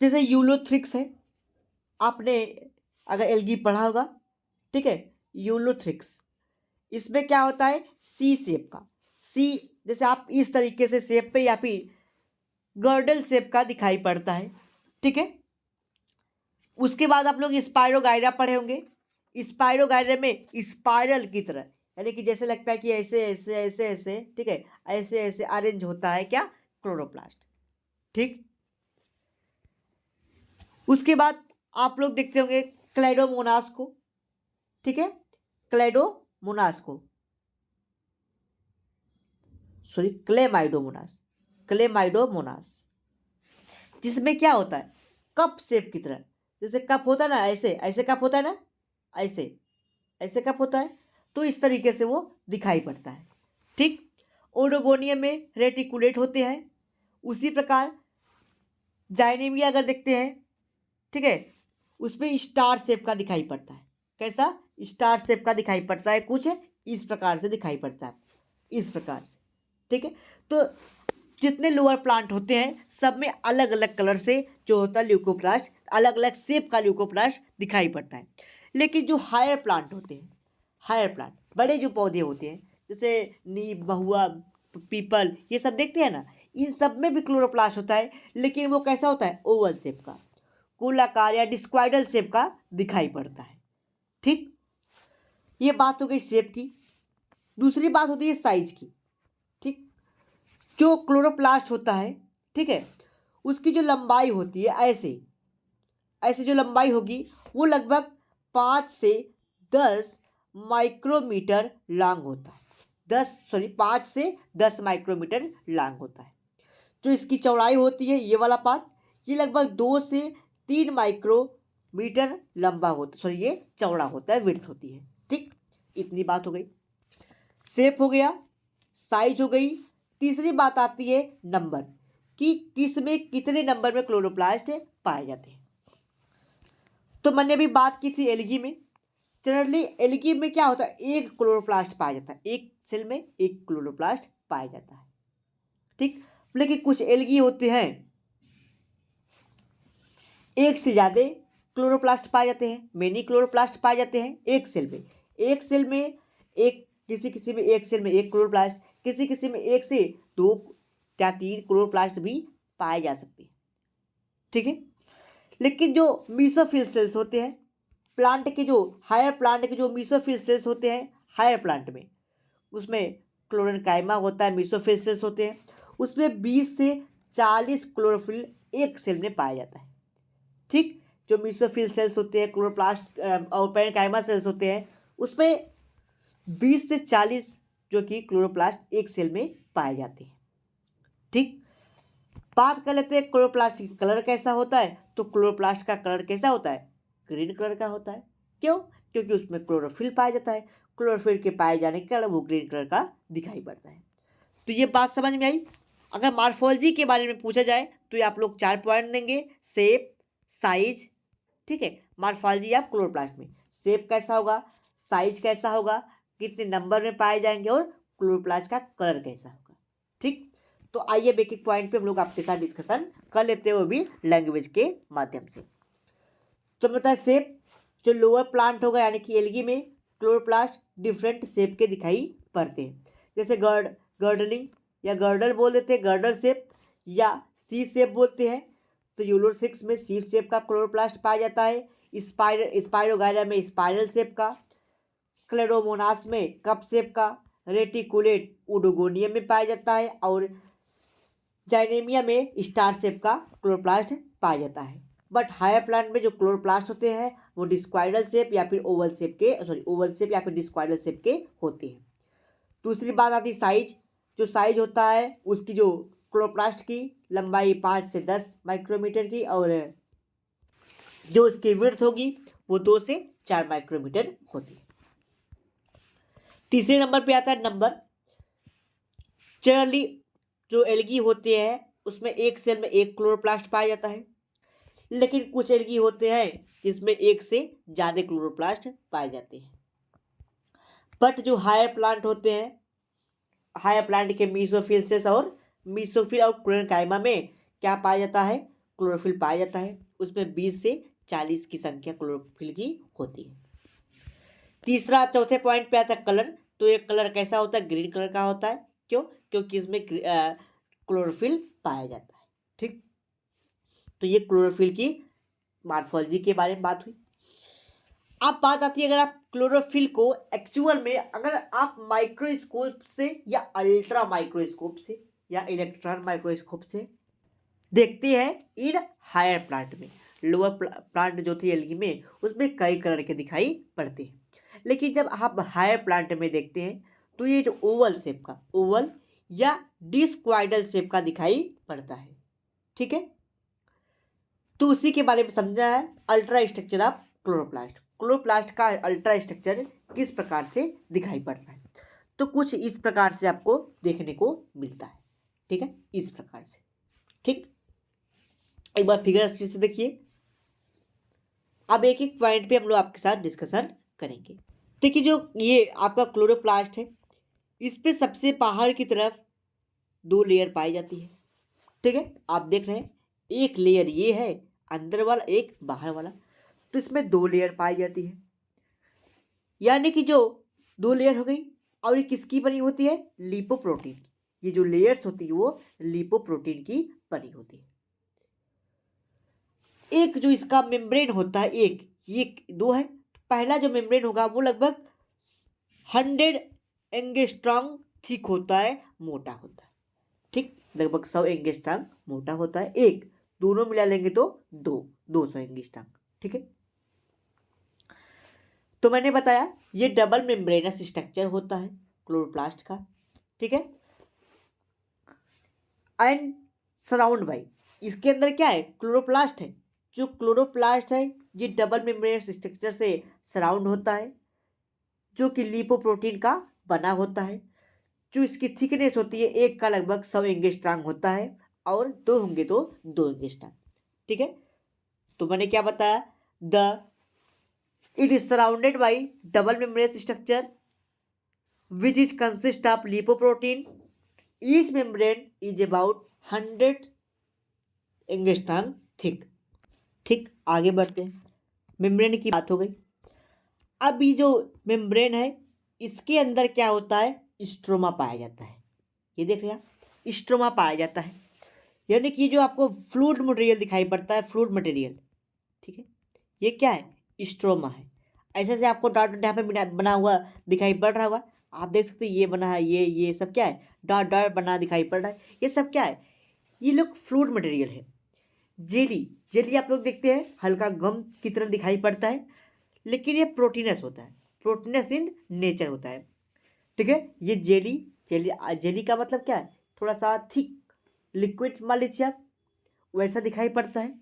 जैसे यूलोथ्रिक्स है, आपने अगर एल्गी पढ़ा होगा, ठीक है, यूलोथ्रिक्स, इसमें क्या होता है, सी शेप का, सी जैसे आप इस तरीके से शेप पे या फिर गर्डल शेप का दिखाई पड़ता है। ठीक है, उसके बाद आप लोग स्पायरोगाइरा पढ़े होंगे, स्पायरोगाइरा में स्पाइरल की तरह, यानी कि जैसे लगता है कि ऐसे ऐसे ऐसे ऐसे, ठीक है, ऐसे ऐसे अरेंज होता है क्या, क्लोरोप्लास्ट। ठीक, उसके बाद आप लोग देखते होंगे क्लाइडोमोनास को, ठीक है, क्लाइडोमोनास को, सॉरी क्लेमाइडोमोनास, क्लेमाइडोमोनास, जिसमें क्या होता है, कप शेप की तरह, जैसे कप होता है ना, ऐसे ऐसे कप होता है ना, ऐसे ऐसे कप होता है, तो इस तरीके से वो दिखाई पड़ता है। ठीक, ओडोगोनियम में रेटिकुलेट होते हैं। उसी प्रकार जाइनेमिया अगर देखते हैं, ठीक है, उसमें स्टार शेप का दिखाई पड़ता है। कैसा, स्टार शेप का दिखाई पड़ता है, कुछ इस प्रकार से दिखाई पड़ता है, इस प्रकार से। ठीक है, तो जितने लोअर प्लांट होते हैं सब में अलग अलग कलर से जो होता है ल्यूकोप्लास्ट, अलग अलग शेप का ल्यूकोप्लास्ट दिखाई पड़ता है। लेकिन जो हायर प्लांट होते हैं, हायर प्लांट, बड़े जो पौधे होते हैं, जैसे नीम, महुआ, पीपल, ये सब देखते हैं ना, इन सब में भी क्लोरोप्लास्ट होता है, लेकिन वो कैसा होता है, ओवल शेप का, गोलाकार या डिस्क्वाइडल शेप का दिखाई पड़ता है। ठीक, ये बात हो गई शेप की। दूसरी बात होती है साइज की। ठीक, जो क्लोरोप्लास्ट होता है, ठीक है, उसकी जो लंबाई होती है, ऐसे ऐसे जो लंबाई होगी वो लगभग 5 से 10 माइक्रोमीटर लॉन्ग होता है। 5 से 10 माइक्रोमीटर लॉन्ग होता है। जो इसकी चौड़ाई होती है, ये वाला पार्ट, ये लगभग 2 से 3 माइक्रोमीटर लंबा होता है, सॉरी ये चौड़ा होता है, विड्थ होती है। ठीक, इतनी बात हो गई, शेप हो गया, साइज हो गई। तीसरी बात आती है नंबर, कि किस में कितने नंबर में क्लोरोप्लास्ट पाए जाते हैं। तो मैंने अभी बात की थी एल्गी में। जनरली एल्गी में क्या होता है, एक क्लोरोप्लास्ट पाया जाता है, एक सेल में एक क्लोरोप्लास्ट पाया जाता है। ठीक, लेकिन कुछ एल्गी होते हैं एक से ज़्यादा क्लोरोप्लास्ट पाए जाते हैं, मेनी क्लोरोप्लास्ट पाए जाते हैं एक सेल में। एक सेल में एक, किसी किसी में एक सेल में एक क्लोरोप्लास्ट, किसी किसी में 1 से 2 या 3 क्लोरोप्लास्ट भी पाए जा सकते हैं। ठीक है, लेकिन जो मीसोफिल सेल्स होते हैं, प्लांट के जो हायर प्लांट के जो मीसोफिल सेल्स होते हैं हायर प्लांट में, उसमें क्लोरेनकाइमा होता है, मीसोफिल सेल्स होते हैं, उसमें 20 से 40 क्लोरोफिल एक सेल में पाया जाता है। ठीक, जो मीसोफिल सेल्स होते हैं, क्लोरोप्लास्ट और पेरेन्काइमा सेल्स होते हैं, उसमें 20 से 40 जो कि क्लोरोप्लास्ट एक सेल में पाए जाते हैं। ठीक, बात कर लेते हैं क्लोरोप्लास्ट की कलर कैसा होता है। तो क्लोरोप्लास्ट का कलर कैसा होता है, ग्रीन कलर का होता है। क्यों, क्योंकि उसमें क्लोरोफिल पाया जाता है, क्लोरोफिल के पाए जाने के कारण वो ग्रीन कलर का दिखाई पड़ता है। तो ये बात समझ में आई। अगर मार्फोलॉजी के बारे में पूछा जाए तो ये आप लोग 4 पॉइंट देंगे, शेप, साइज, ठीक है, मार्फोलॉजी ऑफ क्लोरोप्लास्ट में शेप कैसा होगा, साइज कैसा होगा, कितने नंबर में पाए जाएंगे, और क्लोरोप्लास्ट का कलर कैसा होगा। ठीक, तो आइए एक एक पॉइंट पे हम लोग आपके साथ डिस्कशन कर लेते हैं, वो भी लैंग्वेज के माध्यम से। तो बताए शेप, जो लोअर प्लांट होगा यानी कि एल्गी में क्लोरोप्लास्ट डिफरेंट शेप के दिखाई पड़ते हैं, जैसे गर्डलिंग या गर्डल बोल देते हैं, गर्डल शेप या सी शेप बोलते हैं। तो यूलोसिक्स में सी शेप का क्लोरोप्लास्ट पाया जाता है, स्पाइरोगाइरा में स्पाइरल शेप का, क्लेडोमोनास में कप शेप का, रेटिकुलेट उडोगोनियम में पाया जाता है, और जाइनेमिया में स्टार शेप का क्लोरोप्लास्ट पाया जाता है। बट हायर प्लांट में जो क्लोरोप्लास्ट होते हैं वो डिस्क्वाइडल शेप या फिर ओवल शेप के, सॉरी ओवल शेप या फिर डिस्क्वाइडल शेप के होते हैं। दूसरी बात आती है साइज। जो साइज होता है उसकी जो क्लोरोप्लास्ट की लंबाई 5 से 10 माइक्रोमीटर की, और जो उसकी विड्थ होगी वो 2 से 4 माइक्रोमीटर होती है। तीसरे नंबर पे आता है नंबर। जनरली जो एल्गी होते हैं उसमें एक सेल में एक क्लोरोप्लास्ट पाया जाता है, लेकिन कुछ एल्गी होते हैं जिसमें एक से ज़्यादा क्लोरोप्लास्ट पाए जाते हैं। बट जो हायर प्लांट होते हैं, हायर प्लांट के मीसोफिल और क्लोरेनकाइमा में क्या पाया जाता है, क्लोरोफिल पाया जाता है, उसमें 20 से 40 की संख्या क्लोरोफिल की होती है। तीसरा चौथे पॉइंट पे आता है कलर। तो ये कलर कैसा होता है, ग्रीन कलर का होता है। क्यों, क्योंकि इसमें क्लोरोफिल पाया जाता है। ठीक, तो ये क्लोरोफिल की मॉर्फोलॉजी के बारे में बात हुई। अब बात आती है, अगर आप क्लोरोफिल को एक्चुअल में अगर आप माइक्रोस्कोप से या अल्ट्रा माइक्रोस्कोप से या इलेक्ट्रॉन माइक्रोस्कोप से देखते हैं इन हायर प्लांट में, लोअर प्लांट जो थी एल्गी में उसमें कई कलर के दिखाई पड़ते हैं, लेकिन जब आप हायर प्लांट में देखते हैं तो ये ओवल शेप का, ओवल या डिस्क्वाइडल शेप का दिखाई पड़ता है। ठीक है, तो उसी के बारे में समझा है ultra structure of chloroplast. Chloroplast का अल्ट्रा स्ट्रक्चर किस प्रकार से दिखाई पड़ रहा है, तो कुछ इस प्रकार से आपको देखने को मिलता है। ठीक है, इस प्रकार से। ठीक, एक बार फिगर अच्छे से देखिए। अब एक एक पॉइंट पे हम लोग आपके साथ डिस्कशन करेंगे। देखिए, जो ये आपका क्लोरोप्लास्ट है, इस पे सबसे बाहर की तरफ 2 लेयर पाई जाती है। ठीक है, आप देख रहे हैं एक लेयर ये है अंदर वाला, एक बाहर वाला, तो इसमें 2 लेयर पाई जाती है। यानी कि जो 2 लेयर हो गई, और ये किसकी बनी होती है, लिपोप्रोटीन। ये जो लेयर्स होती है वो लिपोप्रोटीन की बनी होती है। एक जो इसका मेम्ब्रेन होता है, एक ये 2 है, पहला जो मेम्ब्रेन होगा वो लगभग 100 एंगस्ट्रॉम थिक होता है, मोटा होता है। ठीक, लगभग 100 एंगस्ट्रॉम मोटा होता है। एक दोनों मिला लेंगे तो 200 एंगस्ट्रॉम। ठीक है, तो मैंने बताया ये डबल मेम्ब्रेनस स्ट्रक्चर होता है क्लोरोप्लास्ट का। ठीक है, एंड सराउंड बाई, इसके अंदर क्या है, क्लोरोप्लास्ट है। जो क्लोरोप्लास्ट है ये डबल मेम्ब्रेनस स्ट्रक्चर से सराउंड होता है, जो कि लिपोप्रोटीन का बना होता है। जो इसकी थिकनेस होती है, एक का लगभग 100 एंगस्ट्रॉम होता है, और 2 होंगे तो 2 एंगस्ट्रॉम। ठीक है, तो मैंने क्या बताया, it is surrounded by double membranous structure which is consist of lipoprotein. Each membrane is about 100 angstrom thick. ठीक, आगे बढ़ते हैं। मेम्ब्रेन की बात हो गई। अब ये जो मेम्ब्रेन है इसके अंदर क्या होता है, स्ट्रोमा पाया जाता है। ये देख रहे हैं आप, स्ट्रोमा पाया जाता है, यानी कि जो आपको फ्लूइड मटेरियल दिखाई पड़ता है, फ्लूइड मटेरियल। ठीक है, ये क्या है, स्ट्रोमा है। ऐसे से आपको डॉट डॉट यहाँ पे बना हुआ दिखाई पड़ रहा होगा, आप देख सकते हैं ये बना है, ये सब क्या है, डॉट डॉट बना दिखाई पड़ रहा है। ये सब क्या है, ये लोग फ्लूइड मटेरियल है। जेली, जेली आप लोग देखते हैं हल्का गम की तरह दिखाई पड़ता है, लेकिन ये प्रोटीनस होता है, प्रोटीनस इन नेचर होता है। ठीक है, ये जेली, जेली का मतलब क्या है, थोड़ा सा थिक लिक्विड मान लीजिए आप, वैसा दिखाई पड़ता है,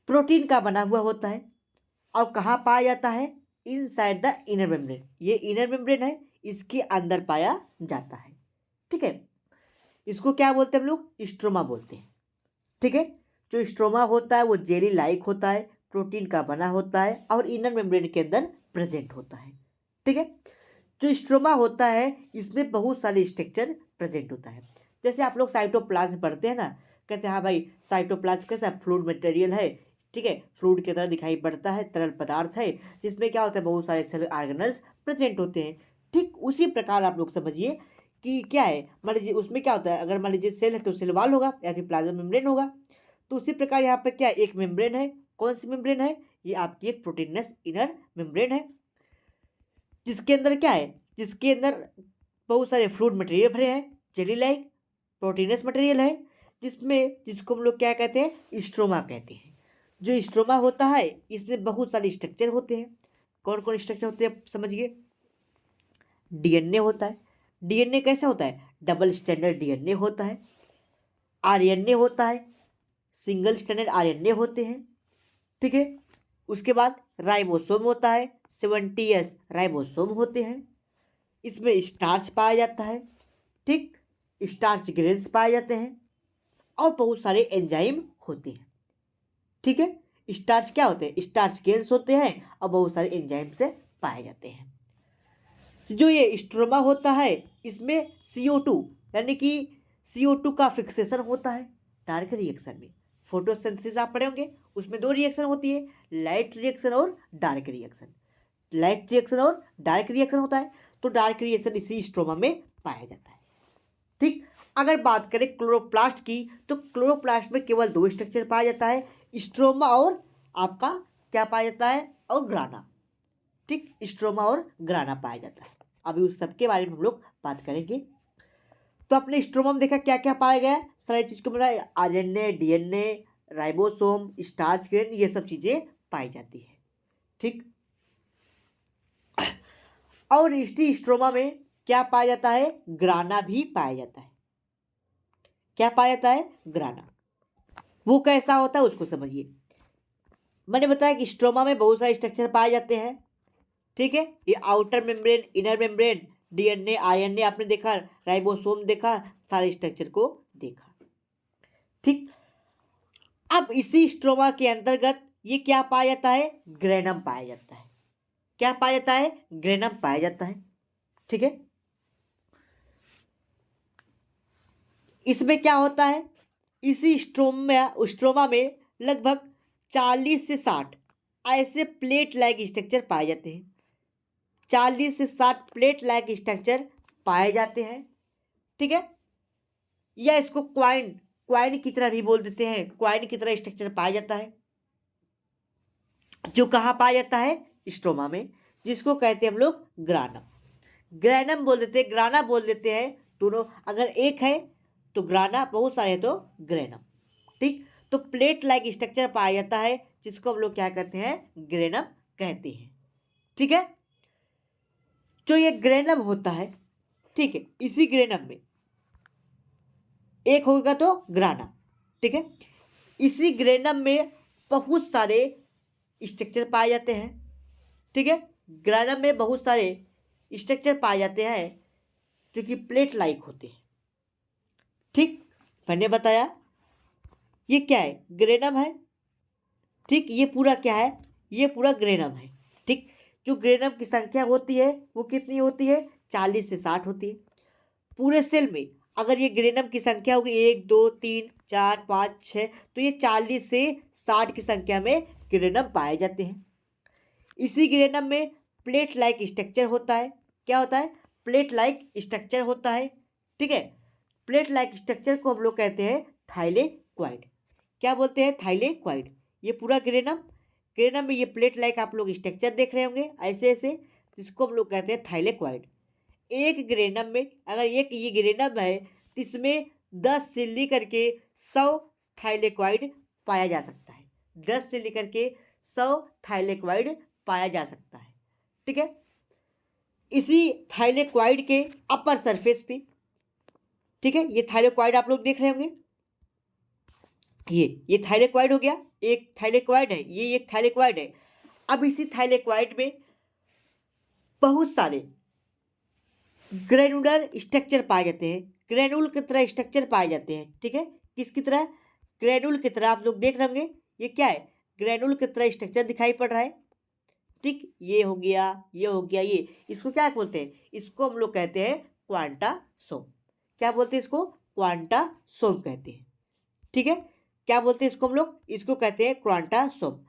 प्रोटीन का बना हुआ होता है। और कहाँ पाया जाता है, इनसाइड द इनर मेम्ब्रेन। ये इनर मेम्ब्रेन है, इसके अंदर पाया जाता है। ठीक है, इसको क्या बोलते हैं हम लोग, स्ट्रोमा बोलते हैं। ठीक है, जो स्ट्रोमा होता है वो जेली लाइक होता है, प्रोटीन का बना होता है, और इनर मेम्ब्रेन के अंदर प्रेजेंट होता है। ठीक है, जो स्ट्रोमा होता है इसमें बहुत सारे स्ट्रक्चर प्रेजेंट होता है। जैसे आप लोग साइटोप्लाज्म पढ़ते हैं ना, कहते हैं हाँ भाई साइटोप्लाज्म कैसा फ्लूइड मटेरियल है। ठीक है, फ्लूइड की तरह दिखाई पड़ता है, तरल पदार्थ है, जिसमें क्या होता है, बहुत सारे सेल ऑर्गेनल्स प्रेजेंट होते हैं। ठीक उसी प्रकार आप लोग समझिए कि क्या है, मान लीजिए उसमें क्या होता है, अगर मान लीजिए सेल है तो सेल वॉल होगा या फिर प्लाज्मा मेम्ब्रेन होगा। तो उसी प्रकार यहाँ पर क्या है, एक मेम्ब्रेन है। कौन सी मेम्ब्रेन है, ये आपकी एक प्रोटीनस इनर मेम्ब्रेन है, जिसके अंदर क्या है, जिसके अंदर बहुत सारे फ्लूइड मटेरियल भरे हैं, जेली लाइक प्रोटीनस मटेरियल है, जिसको हम लोग क्या कहते हैं, स्ट्रोमा कहते हैं। जो स्ट्रोमा होता है इसमें बहुत सारे स्ट्रक्चर होते हैं। कौन कौन स्ट्रक्चर होते हैं समझिए, डीएनए होता है। डीएनए कैसा होता है, डबल स्टैंडर्ड डीएनए होता है। आरएनए होता है, सिंगल स्टैंडर्ड आरएनए होते हैं। ठीक है, उसके बाद राइबोसोम होता है, 70S राइबोसोम होते हैं। इसमें स्टार्च पाया जाता है। ठीक, स्टार्च ग्रेन्स पाए जाते हैं, और बहुत सारे एंजाइम होते हैं। ठीक है, स्टार्च क्या होते हैं, स्टार्च ग्रेन्स होते हैं, और बहुत सारे एंजाइम से पाए जाते हैं। जो ये स्ट्रोमा होता है इसमें CO2 यानी कि CO2 का फिक्सेशन होता है डार्क रिएक्शन में। फोटोसिंथेसिस आप पढ़े होंगे, उसमें 2 रिएक्शन होती है, लाइट रिएक्शन और डार्क रिएक्शन। लाइट रिएक्शन और डार्क रिएक्शन होता है, तो डार्क रिएक्शन इसी स्ट्रोमा में पाया जाता है। ठीक, अगर बात करें क्लोरोप्लास्ट की, तो क्लोरोप्लास्ट में केवल 2 स्ट्रक्चर पाया जाता है, स्ट्रोमा और आपका क्या पाया जाता है, और ग्राना। ठीक, स्ट्रोमा और ग्राना पाया जाता है। अभी उस सब के बारे में हम लोग बात करेंगे। तो अपने स्ट्रोमा में देखा क्या क्या पाया गया है, सारी चीज को बताया, RNA, DNA, ribosome, starch grain, ये सब चीजें पाई जाती है। ठीक, और इसी स्ट्रोमा में क्या पाया जाता है, ग्राना भी पाया जाता है। क्या पाया जाता है, ग्राना। वो कैसा होता है उसको समझिए। मैंने बताया कि स्ट्रोमा में बहुत सारे स्ट्रक्चर पाए जाते हैं। ठीक है, ये outer membrane, inner membrane, DNA, RNA आपने देखा, राइबोसोम देखा, सारे स्ट्रक्चर को देखा। ठीक, अब इसी स्ट्रोमा के अंतर्गत ये क्या पाया जाता है, ग्रेनम पाया जाता है। क्या पाया जाता है, ग्रेनम पाया जाता है। ठीक है, इसमें क्या होता है, इसी स्ट्रोमा में लगभग 40 से 60 ऐसे प्लेट लाइक स्ट्रक्चर पाए जाते हैं। 40 से 60 प्लेट लाइक स्ट्रक्चर पाए जाते हैं। ठीक है, या इसको क्वाइन क्वाइन की तरह भी बोल देते हैं। क्वाइन की तरह स्ट्रक्चर पाया जाता है, जो कहाँ पाया जाता है, स्ट्रोमा में, जिसको कहते हैं हम लोग ग्रानम। ग्रैनम बोल देते हैं, ग्राना बोल देते हैं, दोनों अगर एक है तो ग्राना, बहुत सारे तो ग्रेनम। ठीक, तो प्लेट लाइक स्ट्रक्चर पाया जाता है, जिसको हम लोग क्या कहते हैं, ग्रेनम कहते हैं। ठीक है, जो ये ग्रेनम होता है, ठीक है, इसी ग्रेनम में एक होगा तो ग्राना। ठीक है, इसी ग्रेनम में बहुत सारे स्ट्रक्चर पाए जाते हैं। ठीक है, ग्रेनम में बहुत सारे स्ट्रक्चर पाए जाते हैं जो कि प्लेट लाइक होते हैं। ठीक, मैंने बताया ये क्या है, ग्रेनम है। ठीक, ये पूरा क्या है, ये पूरा ग्रेनम है। ठीक, जो ग्रेनम की संख्या होती है वो कितनी होती है, 40 से 60 होती है पूरे सेल में। अगर ये ग्रेनम की संख्या होगी 1 2 3 4 5 6, तो ये 40 से 60 की संख्या में ग्रेनम पाए जाते हैं। इसी ग्रेनम में प्लेट लाइक स्ट्रक्चर होता है। क्या होता है, प्लेट लाइक स्ट्रक्चर होता है। ठीक है, प्लेट लाइक स्ट्रक्चर को हम लोग कहते हैं थाइलेक्वाइड। क्या बोलते हैं, थाइलेक्वाइड। ये पूरा ग्रेनम, ग्रेनम में ये प्लेट लाइक आप लोग स्ट्रक्चर देख रहे होंगे ऐसे ऐसे, जिसको हम लोग कहते हैं थाइलेक्वाइड। एक ग्रेनम में अगर एक ये ग्रेनम है तो इसमें 10 से लेकर के 100 थाइलेक्वाइड पाया जा सकता है। 10 से लेकर के 100 थाइलेक्वाइड पाया जा सकता है। ठीक है, इसी थाइलेक्वाइड के अपर सरफेस पे, ठीक है, ये थाइलेक्वाइड आप लोग देख रहे होंगे, ये थाइलेक्वाइड हो गया, एक थाइलेक्वाइड है, ये एक थाइलेक्वाइड है। अब इसी थाइलेक्वाइड में बहुत सारे ग्रेनुलर स्ट्रक्चर पाए जाते हैं, ग्रेनुल की तरह स्ट्रक्चर पाए जाते हैं। ठीक है, किसकी तरह, ग्रेनुल की तरह। आप लोग देख रहे होंगे ये क्या है, ग्रेनुल की तरह स्ट्रक्चर दिखाई पड़ रहा है। ठीक, ये हो गया, ये हो गया, ये इसको क्या बोलते हैं, इसको हम लोग कहते हैं क्वांटासोम। क्या बोलते हैं इसको, क्वांटासोम कहते हैं। ठीक है, क्या बोलते हैं इसको हम लोग, इसको कहते हैं क्वांटासोम,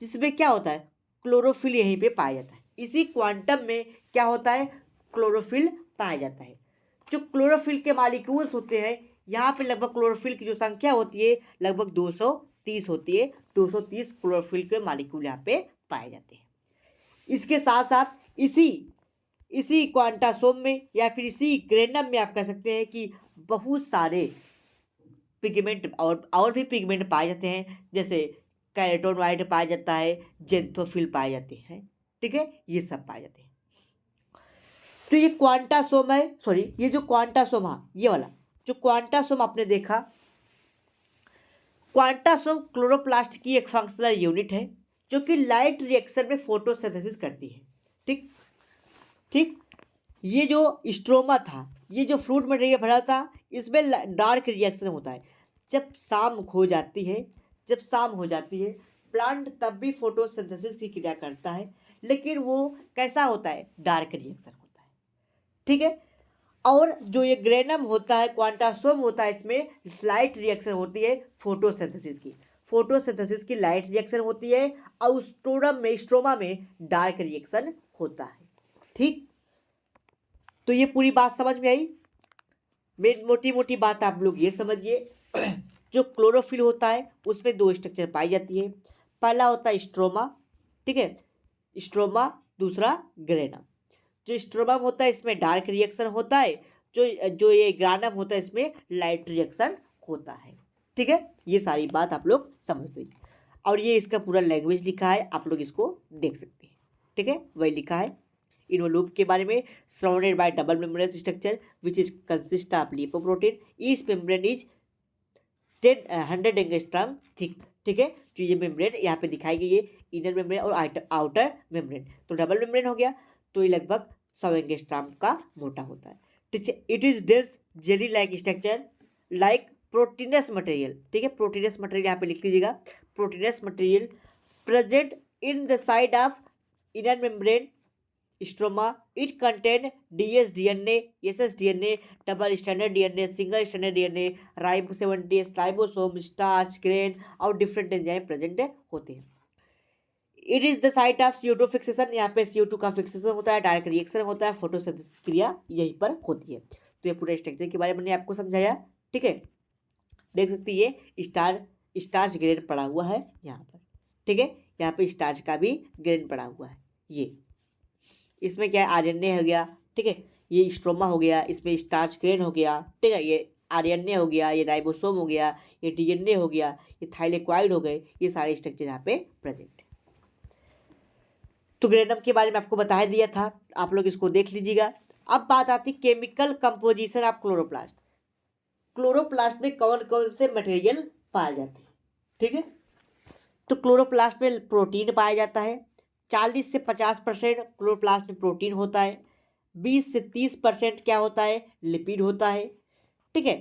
जिसमें क्या होता है, क्लोरोफिल यहीं पे पाया जाता है। इसी क्वांटम में क्या होता है, क्लोरोफिल पाया जाता है। जो क्लोरोफिल के मॉलिक्यूल्स होते हैं, यहाँ पे लगभग क्लोरोफिल की जो संख्या होती है लगभग 230 होती है। 230 क्लोरोफिल के मॉलिक्यूल यहाँ पे पाए जाते हैं। इसके साथ साथ इसी क्वांटासोम में या फिर इसी ग्रेनम में आप कह सकते हैं कि बहुत सारे पिगमेंट और भी पिगमेंट पाए जाते हैं, जैसे कैरोटोनॉइड पाया जाता है, जेंथोफिल पाए जाते हैं। ठीक है, ये सब पाए जाते हैं। तो ये क्वांटासोम है, सॉरी, ये जो क्वांटासोम है, ये वाला जो क्वांटासोम आपने देखा, क्वांटासोम क्लोरोप्लास्ट की एक फंक्शनल यूनिट है जो कि लाइट रिएक्शन में फोटोसिंथेसिस करती है। ठीक ठीक, ये जो स्ट्रोमा था, ये जो फ्रूट मटेरियल भरा था, इसमें डार्क रिएक्शन होता है। जब शाम हो जाती है, प्लांट तब भी फोटोसिंथेसिस की क्रिया करता है, लेकिन वो कैसा होता है, डार्क रिएक्शन होता है। ठीक है, और जो ये ग्रेनम होता है, क्वांटासोम होता है, इसमें लाइट रिएक्शन होती है फोटोसिंथेसिस की लाइट रिएक्शन होती है, और स्ट्रोमा में डार्क रिएक्शन होता है। ठीक, तो ये पूरी बात समझ में आई। मोटी मोटी बात आप लोग ये समझिए, जो क्लोरोफिल होता है उसमें 2 स्ट्रक्चर पाई जाती है। पहला होता है स्ट्रोमा, ठीक है, स्ट्रोमा, दूसरा ग्रेनम। जो स्ट्रोमा होता है इसमें डार्क रिएक्शन होता है, जो जो ये ग्रानम होता है इसमें लाइट रिएक्शन होता है। ठीक है, ये सारी बात आप लोग समझ लीजिए। और ये इसका पूरा लैंग्वेज लिखा है, आप लोग इसको देख सकते हैं। ठीक है, वही लिखा है इनवोलूप के बारे में। Surrounded by double membrane structure which is consist of lipoprotein, each membrane is 100 angstrom thick. ठीक है, जो ये मेम्ब्रेन यहाँ पे दिखाई गई है, इनर मेम्ब्रेन और आउटर मेम्ब्रेन, तो डबल मेम्ब्रेन हो गया, तो ये लगभग 100 एंगस्ट्रॉम का मोटा होता है। ठीक है, it is this jelly like structure like proteins material. ठीक है, प्रोटीनस मटेरियल यहाँ पे लिख लीजिएगा, proteins material present in the side of inner membrane stroma. It contain ds DNA, ss DNA, double standard DNA, single standard DNA, ribo 70, ribosome, starch, grain और different enzyme present होते हैं। It is the site of CO2 fixation, यहाँ पे CO2 का fixation होता है, direct reaction होता है, फोटोसिंथेसिस क्रिया यहीं पर होती है। तो ये पूरे स्ट्रक्चर के बारे में मैंने आपको समझाया। ठीक है, देख सकते हैं ये स्टार्च ग्रेन पड़ा हुआ है यहाँ पर। ठीक है, यहाँ पे स्टार्च का भी ग्रेन पड़ा हुआ है। ये इसमें क्या है, आरएनए हो गया। ठीक है, ये स्ट्रोमा हो गया, इसमें स्टार्च ग्रेन हो गया। ठीक है, ये आरएनए हो गया, ये राइबोसोम हो गया, ये डीएनए हो गया, ये थाइलेक्वाइड हो गए, ये सारे स्ट्रक्चर यहाँ पे प्रेजेंट है। तो ग्रेनम के बारे में आपको बता दिया था, आप लोग इसको देख लीजिएगा। अब बात आती chemical composition of chloroplast. Chloroplast में कौन कौन से मटेरियल पाए जाते हैं? ठीक है, तो क्लोरोप्लास्ट में प्रोटीन पाया जाता है, 40 से 50% क्लोरोप्लास्ट में प्रोटीन होता है, 20 से 30% क्या होता है, लिपिड होता है। ठीक है,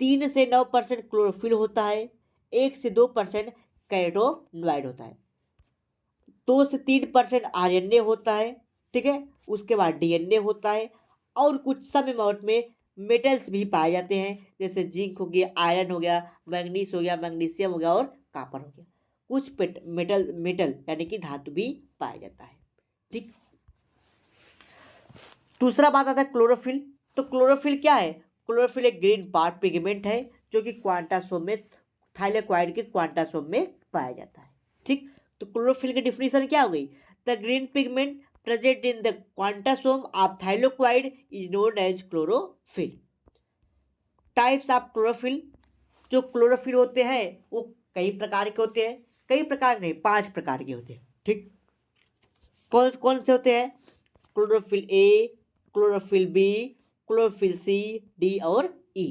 3 से 9% क्लोरोफिल होता है, 1 से 2% कैरोटीनॉइड होता है, 2 से 3% आरएनए होता है। ठीक है, उसके बाद डीएनए होता है, और कुछ सम अमाउंट में मेटल्स भी पाए जाते हैं, जैसे जिंक हो गया, आयरन हो गया, मैग्नीज हो गया, मैग्नीशियम हो गया और कापर हो गया। कुछ मेटल यानी कि धातु भी पाया जाता है। ठीक, दूसरा बात आता है क्लोरोफिल। तो क्लोरोफिल क्या है? क्लोरोफिल एक ग्रीन पार्ट पिगमेंट है जो कि क्वांटासोम में, थाइलेक्वाइड के क्वांटासोम में पाया जाता है। ठीक, तो क्लोरोफिल की डिफिनीशन क्या हो गई? The green pigment present in the quantasome of thylakoid is known as chlorophyll. Types of chlorophyll, जो क्लोरोफिल होते हैं वो कई प्रकार के होते हैं, कई प्रकार नहीं 5 प्रकार के होते हैं। ठीक, कौन कौन से होते हैं? Chlorophyll A, chlorophyll B, chlorophyll C, D और ई।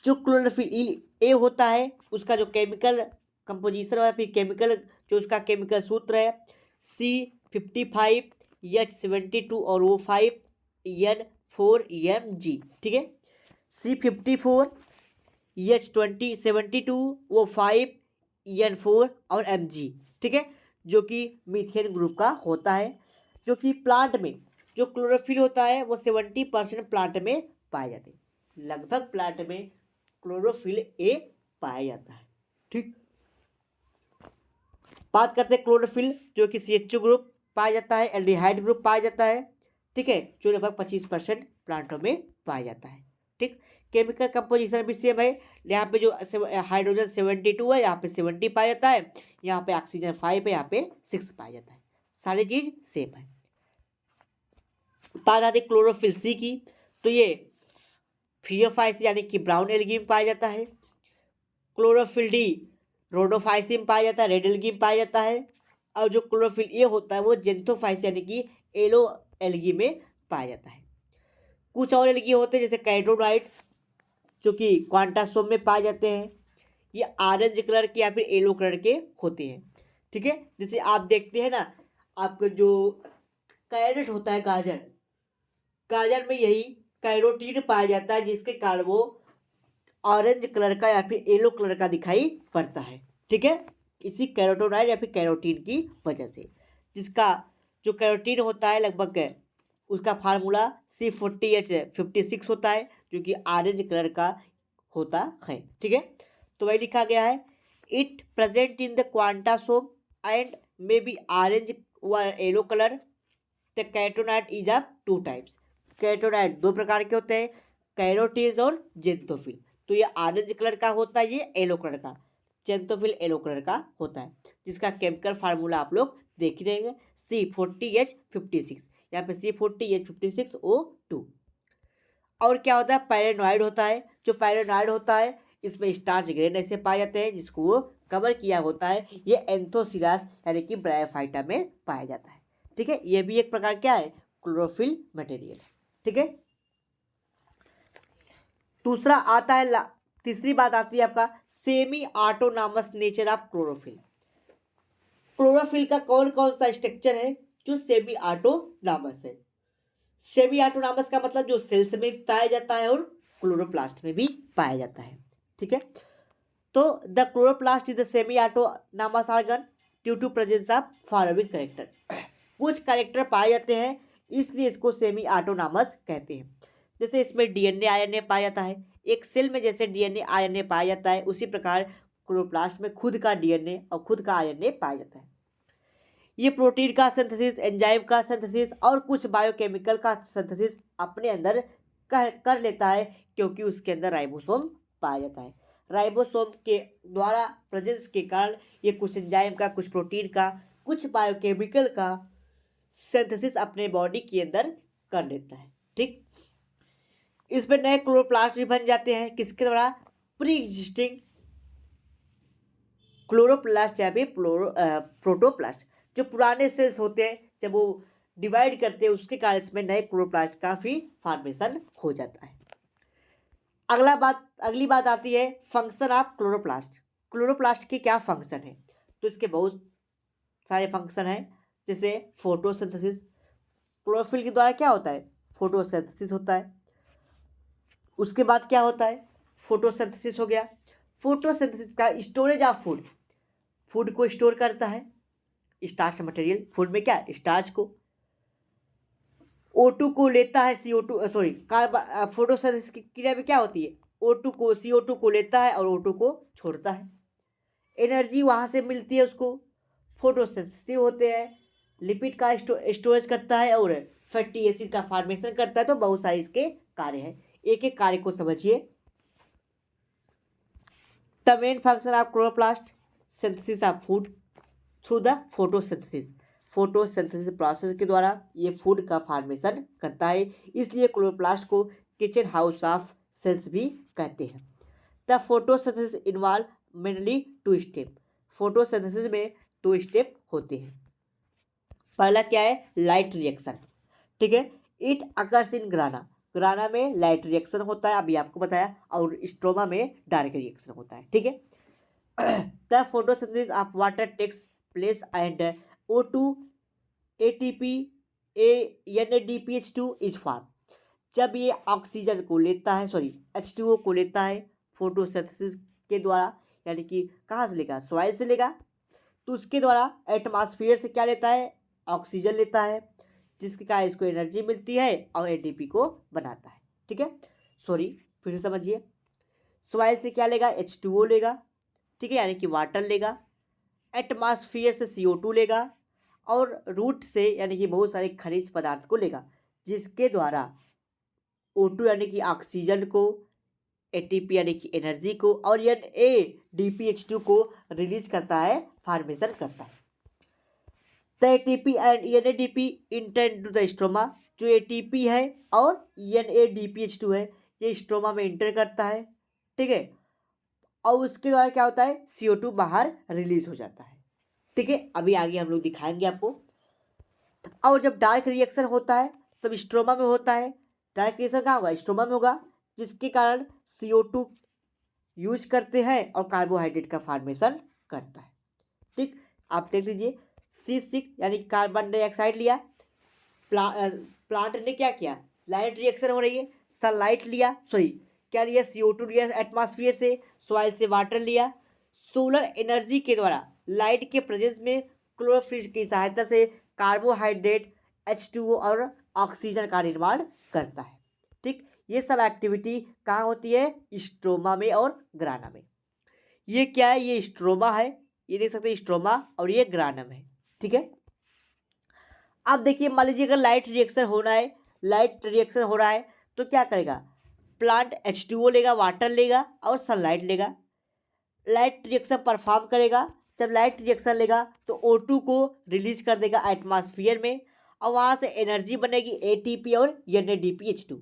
जो क्लोरोफिल ए होता है उसका जो केमिकल कंपोजिशन है, फिर केमिकल जो उसका केमिकल सूत्र है C55, H72 और O5, N4Mg। ठीक है, C54, H72, O5, N4 और Mg। ठीक है, जो कि मीथेन ग्रुप का होता है, जो कि प्लांट में जो क्लोरोफिल होता है वो 70% प्लांट में पाया जाता है। लगभग प्लांट में क्लोरोफिल ए पाया जाता है। ठीक, बात करते हैं क्लोरोफिल जो कि CH2 ग्रुप पाया जाता है, एल्डिहाइड ग्रुप पाया जाता है। ठीक है, जो लगभग 25% प्लांटों में पाया जाता है। ठीक, केमिकल कंपोजिशन भी सेम है, यहाँ पे जो हाइड्रोजन 72 है, यहाँ पे 70 पाया जाता है, यहाँ पे ऑक्सीजन 5 है, यहाँ पे 6 पाया जाता है, सारी चीज सेम है। बात आती है क्लोरोफिल सी की, तो ये फियोफाइसिस यानी कि ब्राउन एल्गी में पाया जाता है। क्लोरोफिल डी रोडोफाइसिस में पाया जाता है, रेड एल्गी में पाया जाता है। और जो क्लोरोफिल ए होता है वो जेंथोफाइसिस यानी कि येलो एल्गी में पाया जाता है। कुछ और एल्गी होते हैं जैसे कैरोटीनॉइड जो कि क्वांटासोम में पाए जाते हैं, ये ऑरेंज कलर के या फिर येलो कलर के होते हैं। ठीक है, जैसे आप देखते हैं ना, आपका जो कैरेट होता है, गाजर, गाजर में यही कैरोटीन पाया जाता है, जिसके कारण वो ऑरेंज कलर का या फिर येलो कलर का दिखाई पड़ता है। ठीक है, इसी कैरोटीनॉइड या फिर कैरोटीन की वजह से, जिसका जो कैरोटीन होता है लगभग उसका फार्मूला C40H56 होता है, जो कि ऑरेंज कलर का होता है। ठीक है, तो वही लिखा गया है, it present in the quantasome and may be orange व yellow colour. The carotenoid is of 2 types. Carotenoid 2 प्रकार के होते हैं, कैरोटीज और जेंथोफिल। तो ये ऑरेंज कलर का होता है, ये येलो कलर का, जेंथोफिल येलो कलर का होता है, जिसका केमिकल फार्मूला आप लोग देख ही रहेंगे, C40H56, यहाँ पे C40H56O2। और क्या होता है, पैरानॉइड होता है। जो पैरानॉइड होता है इसमें स्टार्च ग्रेन ऐसे पाए जाते हैं जिसको वो कवर किया होता है, ये एंथोसिरास यानी कि ब्रायोफाइटा में पाया जाता है। ठीक है, ये भी एक प्रकार क्या है, क्लोरोफिल मटेरियल। ठीक है, दूसरा आता है तीसरी बात आती है आपका semi autonomous nature of chlorophyll. Chlorophyll का कौन कौन सा स्ट्रक्चर है जो सेमी ऑटोनॉमस है। सेमी ऑटोनॉमस का मतलब जो सेल्स में पाया जाता है और क्लोरोप्लास्ट में भी पाया जाता है। ठीक है, तो the chloroplast is the semi autonomous organ due to presence of following character. कुछ कैरेक्टर पाए जाते हैं इसलिए इसको सेमी ऑटोनॉमस कहते हैं। जैसे इसमें डीएनए आरएनए पाया जाता है, एक सेल में जैसे डीएनए आरएनए पाया जाता है उसी प्रकार क्लोरोप्लास्ट में खुद का डीएनए और खुद का आरएनए पाया जाता है। ये प्रोटीन का सिंथेसिस, एंजाइम का सिंथेसिस और कुछ बायोकेमिकल का सिंथेसिस अपने अंदर कर लेता है क्योंकि उसके अंदर राइबोसोम पाया जाता है। राइबोसोम के द्वारा प्रेजेंस के कारण ये कुछ एंजाइम का, कुछ प्रोटीन का, कुछ बायोकेमिकल का सिंथेसिस अपने बॉडी के अंदर कर लेता है। ठीक, इसमें नए क्लोरोप्लास्ट भी बन जाते हैं किसके द्वारा, प्री एग्जिस्टिंग क्लोरोप्लास्ट या फिर प्रोटोप्लास्ट। जो पुराने सेल्स होते हैं जब वो डिवाइड करते हैं उसके कारण इसमें नए क्लोरोप्लास्ट का भी फॉर्मेशन हो जाता है। अगली बात आती है फंक्शन ऑफ क्लोरोप्लास्ट। क्लोरोप्लास्ट के क्या फंक्शन है, तो इसके बहुत सारे फंक्शन हैं। जैसे फोटोसिंथेसिस, क्लोरोफिल के द्वारा क्या होता है, फोटोसिंथेसिस होता है। उसके बाद क्या होता है, फोटोसिंथेसिस हो गया। फोटोसिंथेसिस का स्टोरेज ऑफ फूड, फूड को स्टोर करता है, स्टार्च मटेरियल, फूड में क्या स्टार्च को। O2 को लेता है, CO2 सॉरी कार्बन, फोटोसिंथेसिस की क्रिया में क्या होती है, O2 को CO2 को लेता है और O2 को छोड़ता है, एनर्जी वहाँ से मिलती है उसको। फोटोसिंथेसिस होते हैं, लिपिड का स्टोरेज करता है और फैटी एसिड का फॉर्मेशन करता है। तो बहुत सारे इसके कार्य हैं, एक एक कार्य को समझिए। The main function of chloroplast synthesis of food through the photosynthesis. Photosynthesis process के द्वारा ये फूड का फॉर्मेशन करता है, इसलिए क्लोरोप्लास्ट को किचन हाउस ऑफ सेल्स भी कहते हैं। The photosynthesis involve mainly 2 step. Photosynthesis में 2 स्टेप होते हैं। पहला क्या है, लाइट रिएक्शन। ठीक है, इट अकर्स इन ग्राना, ग्राना में लाइट रिएक्शन होता है, अभी आपको बताया, और स्ट्रोमा में डायरेक्ट रिएक्शन होता है। ठीक है, the photosynthesis of water takes place and O2 ATP NADPH2 is form. जब ये ऑक्सीजन को लेता है, सॉरी H2O को लेता है फोटोसिंथेसिस के द्वारा, यानी कि कहाँ से लेगा, सॉइल से लेगा, तो उसके द्वारा एटमॉस्फेयर से क्या लेता है, ऑक्सीजन लेता है, जिसके कारण इसको एनर्जी मिलती है और ATP को बनाता है। ठीक है, सॉरी फिर से समझिए, सॉइल से क्या लेगा, H2O लेगा, ठीक है, यानी कि वाटर लेगा, एटमॉस्फेयर से CO2 लेगा और रूट से यानी कि बहुत सारे खनिज पदार्थ को लेगा, जिसके द्वारा O2 यानी कि ऑक्सीजन को, ATP यानी कि एनर्जी को और NADPH2 को रिलीज करता है, फॉर्मेशन करता है। The ATP and NADP inter into the stroma. जो ATP है और NADPH2 है ये स्ट्रोमा में इंटर करता है। ठीक है, और उसके द्वारा क्या होता है, CO2 बाहर रिलीज हो जाता है। ठीक है, अभी आगे हम लोग दिखाएंगे आपको। और जब डार्क रिएक्शन होता है तब स्ट्रोमा में होता है। डार्क रिएक्शन कहाँ होगा, स्ट्रोमा में होगा, जिसके कारण CO2 यूज करते हैं और कार्बोहाइड्रेट का फॉर्मेशन करता है। ठीक, आप देख लीजिए, C6 यानी कार्बन डाइऑक्साइड लिया, प्लांट ने क्या किया, लाइट रिएक्शन हो रही है, सनलाइट लिया, सॉरी क्या लिया, CO2 लिया एटमॉस्फेयर से, सॉइल से वाटर लिया, सोलर एनर्जी के द्वारा लाइट के प्रेजेंस में क्लोरोफिल की सहायता से कार्बोहाइड्रेट, H2O और ऑक्सीजन का निर्माण करता है। ठीक, ये सब एक्टिविटी कहाँ होती है, स्ट्रोमा में और ग्राना में। ये क्या है, ये स्ट्रोमा है, ये देख सकते हैं स्ट्रोमा, और ये ग्रानम है। ठीक है, अब देखिए मान लीजिए अगर लाइट रिएक्शन होना है, लाइट रिएक्शन हो रहा है तो क्या करेगा, प्लांट H2O लेगा, वाटर लेगा और सनलाइट लेगा, लाइट रिएक्शन परफॉर्म करेगा जब लाइट रिएक्शन लेगा तो O2 को रिलीज कर देगा एटमॉस्फेयर में और वहाँ से एनर्जी बनेगी ATP और NADPH2।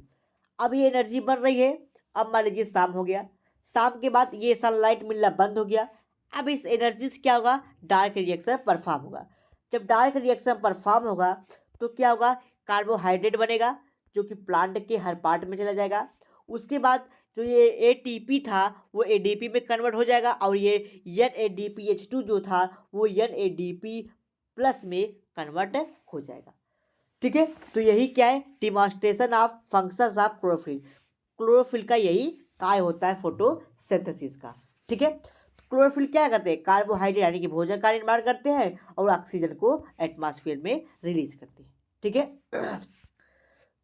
अब ये एनर्जी बन रही है। अब मान लीजिए शाम हो गया, शाम के बाद ये सनलाइट मिलना बंद हो गया। अब इस एनर्जी से क्या होगा, डार्क रिएक्शन परफॉर्म होगा। जब डार्क रिएक्शन परफॉर्म होगा तो क्या होगा, कार्बोहाइड्रेट बनेगा जो कि प्लांट के हर पार्ट में चला जाएगा। उसके बाद जो ये ATP था वो ADP में कन्वर्ट हो जाएगा और ये NADPH2 जो था वो NADP प्लस में कन्वर्ट हो जाएगा। ठीक है, तो यही क्या है, demonstration of functions of chlorophyll. Chlorophyll का यही कार्य होता है फोटोसिंथेसिस का। ठीक है, क्लोरोफिल क्या करते हैं, कार्बोहाइड्रेट यानी कि भोजन का निर्माण करते हैं और ऑक्सीजन को एटमॉस्फेयर में रिलीज करते हैं। ठीक है,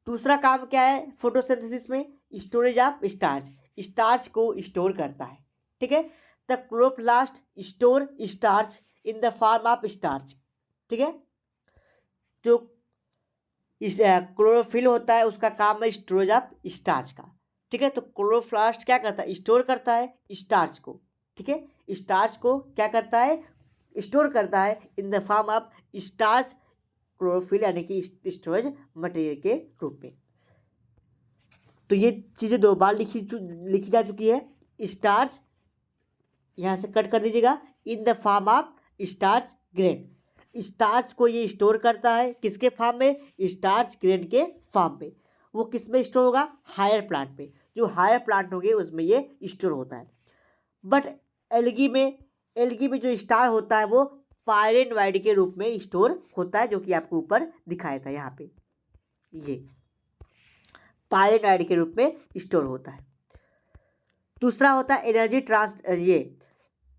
दूसरा काम क्या है फोटोसिंथेसिस में, स्टोरेज ऑफ स्टार्च। स्टार्च को स्टोर करता है। ठीक है, the chloroplast store starch in the form of starch. ठीक है, जो इस क्लोरोफिल होता है उसका काम है स्टोरेज ऑफ स्टार्च का। ठीक है, तो क्लोरोप्लास्ट क्या करता है, स्टोर करता है स्टार्च को। ठीक है, स्टार्च को क्या करता है, स्टोर करता है in the form of starch, chlorophyll यानी कि स्टोरेज मटेरियल के रूप में। तो ये चीज़ें दो बार लिखी जा चुकी है। स्टार्च यहाँ से कट कर दीजिएगा, in the form of starch grain. Starch को ये स्टोर करता है किसके फॉर्म में, स्टार्च ग्रेन के फॉर्म पे। वो किस में स्टोर होगा, हायर प्लांट पे। जो हायर प्लांट होंगे उसमें ये स्टोर होता है। बट एल्गी में जो स्टार होता है वो पायरेनोइड के रूप में स्टोर होता है, जो कि आपको ऊपर दिखाया था यहाँ पे, ये पायरेनोइड के रूप में स्टोर होता है। दूसरा होता है एनर्जी ये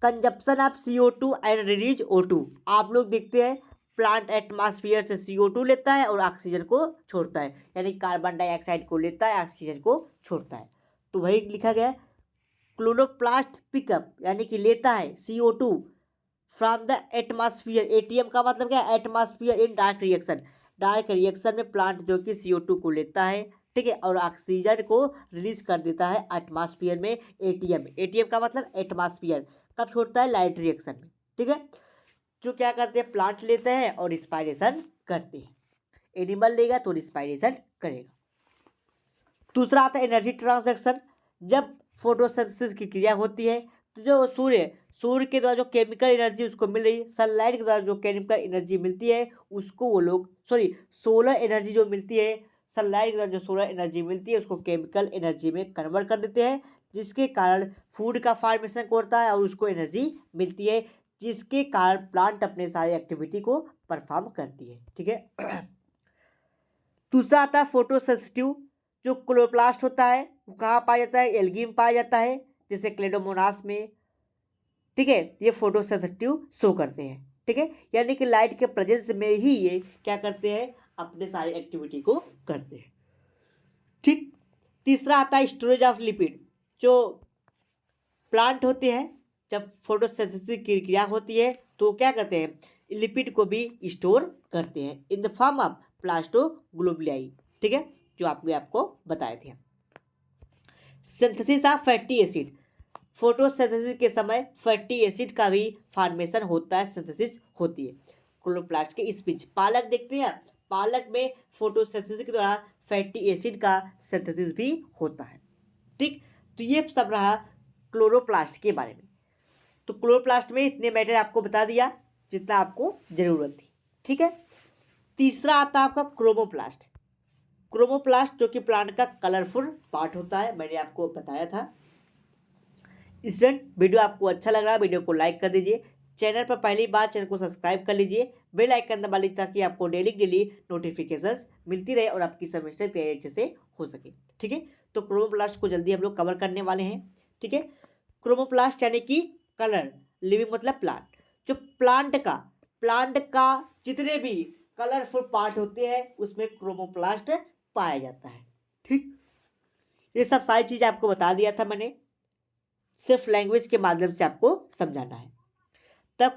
consumption of CO2 and release O2। आप लोग देखते हैं प्लांट एटमॉस्फेयर से CO2 लेता है और ऑक्सीजन को छोड़ता है, यानी कार्बन डाइऑक्साइड को लेता है, ऑक्सीजन को छोड़ता है। तो वही लिखा गया, क्लोरोप्लास्ट पिकअप यानी कि लेता है CO2 from the atmosphere. ATM का मतलब क्या है, एटमॉस्फेयर इन डार्क रिएक्शन। डार्क रिएक्शन में प्लांट जो कि CO2 को लेता है, ठीक है, और ऑक्सीजन को रिलीज कर देता है एटमॉस्फेयर में। ATM का मतलब एटमॉस्फेयर। कब छोड़ता है, लाइट रिएक्शन में। ठीक है, जो क्या करते हैं, प्लांट लेते हैं और रिस्पायरेशन करते हैं। एनिमल लेगा तो रिस्पायरेशन करेगा। दूसरा आता है एनर्जी ट्रांसडक्शन। जब फोटोसिंथेसिस की क्रिया होती है तो जो सूर्य के द्वारा जो केमिकल एनर्जी उसको मिल रही है, सनलाइट के द्वारा जो केमिकल एनर्जी मिलती है उसको वो लोग सोलर एनर्जी जो मिलती है, सनलाइट के द्वारा जो सोलर एनर्जी मिलती है उसको केमिकल एनर्जी में कन्वर्ट कर देते हैं, जिसके कारण फूड का फॉर्मेशन होता है और उसको एनर्जी मिलती है, जिसके कारण प्लांट अपने सारे एक्टिविटी को परफॉर्म करती है। ठीक है, दूसरा आता है फोटोसेंसिटिव। जो क्लोरोप्लास्ट होता है वो कहाँ पाया जाता है, एल्गी में पाया जाता है, जैसे क्लेडोमोनास में। ठीक है, ये फोटोसेंसिटिव शो करते हैं। ठीक है, यानी कि लाइट के प्रेजेंस में ही ये क्या करते हैं, अपने सारी एक्टिविटी को करते हैं। ठीक, तीसरा आता है स्टोरेज ऑफ लिपिड। जो प्लांट होते हैं जब फोटोसिंथेसिस की क्रिया होती है तो क्या करते हैं, लिपिड को भी स्टोर करते हैं इन द फॉर्म ऑफ प्लास्टोग्लोबुलाई। ठीक है, जो आपको बताए थे। Synthesis of fatty acid. Photosynthesis के समय फैटी एसिड का भी फॉर्मेशन होता है, सिंथेसिस होती है क्लोरोप्लास्ट के इस बीच। पालक देखते हैं, पालक में फोटोसिंथेसिस के द्वारा फैटी एसिड का सिंथेसिस भी होता है। ठीक, तो ये सब रहा क्लोरोप्लास्ट के बारे में। तो क्लोरोप्लास्ट में इतने मैटर आपको बता दिया जितना आपको जरूरत थी। ठीक है, तीसरा आता है आपका क्रोमोप्लास्ट। क्रोमोप्लास्ट जो कि प्लांट का कलरफुल पार्ट होता है, मैंने आपको बताया था। स्टूडेंट, वीडियो आपको अच्छा लग रहा है, वीडियो को लाइक कर दीजिए। चैनल पर पहली बार, चैनल को सब्सक्राइब कर लीजिए, बेल आइकन दबा लीजिए ताकि आपको डेली नोटिफिकेशंस मिलती रहे और आपकी सेमेस्टर तैयारी अच्छे से हो सके। ठीक है, तो क्रोमोप्लास्ट को जल्दी हम लोग कवर करने वाले हैं। ठीक है, क्रोमोप्लास्ट यानी कि कलर, लिविंग मतलब प्लांट। जो प्लांट का जितने भी कलरफुल पार्ट होते हैं उसमें क्रोमोप्लास्ट पाया जाता है। ठीक, ये सब सारी चीज़ आपको बता दिया था मैंने, सिर्फ लैंग्वेज के माध्यम से आपको समझाना है। The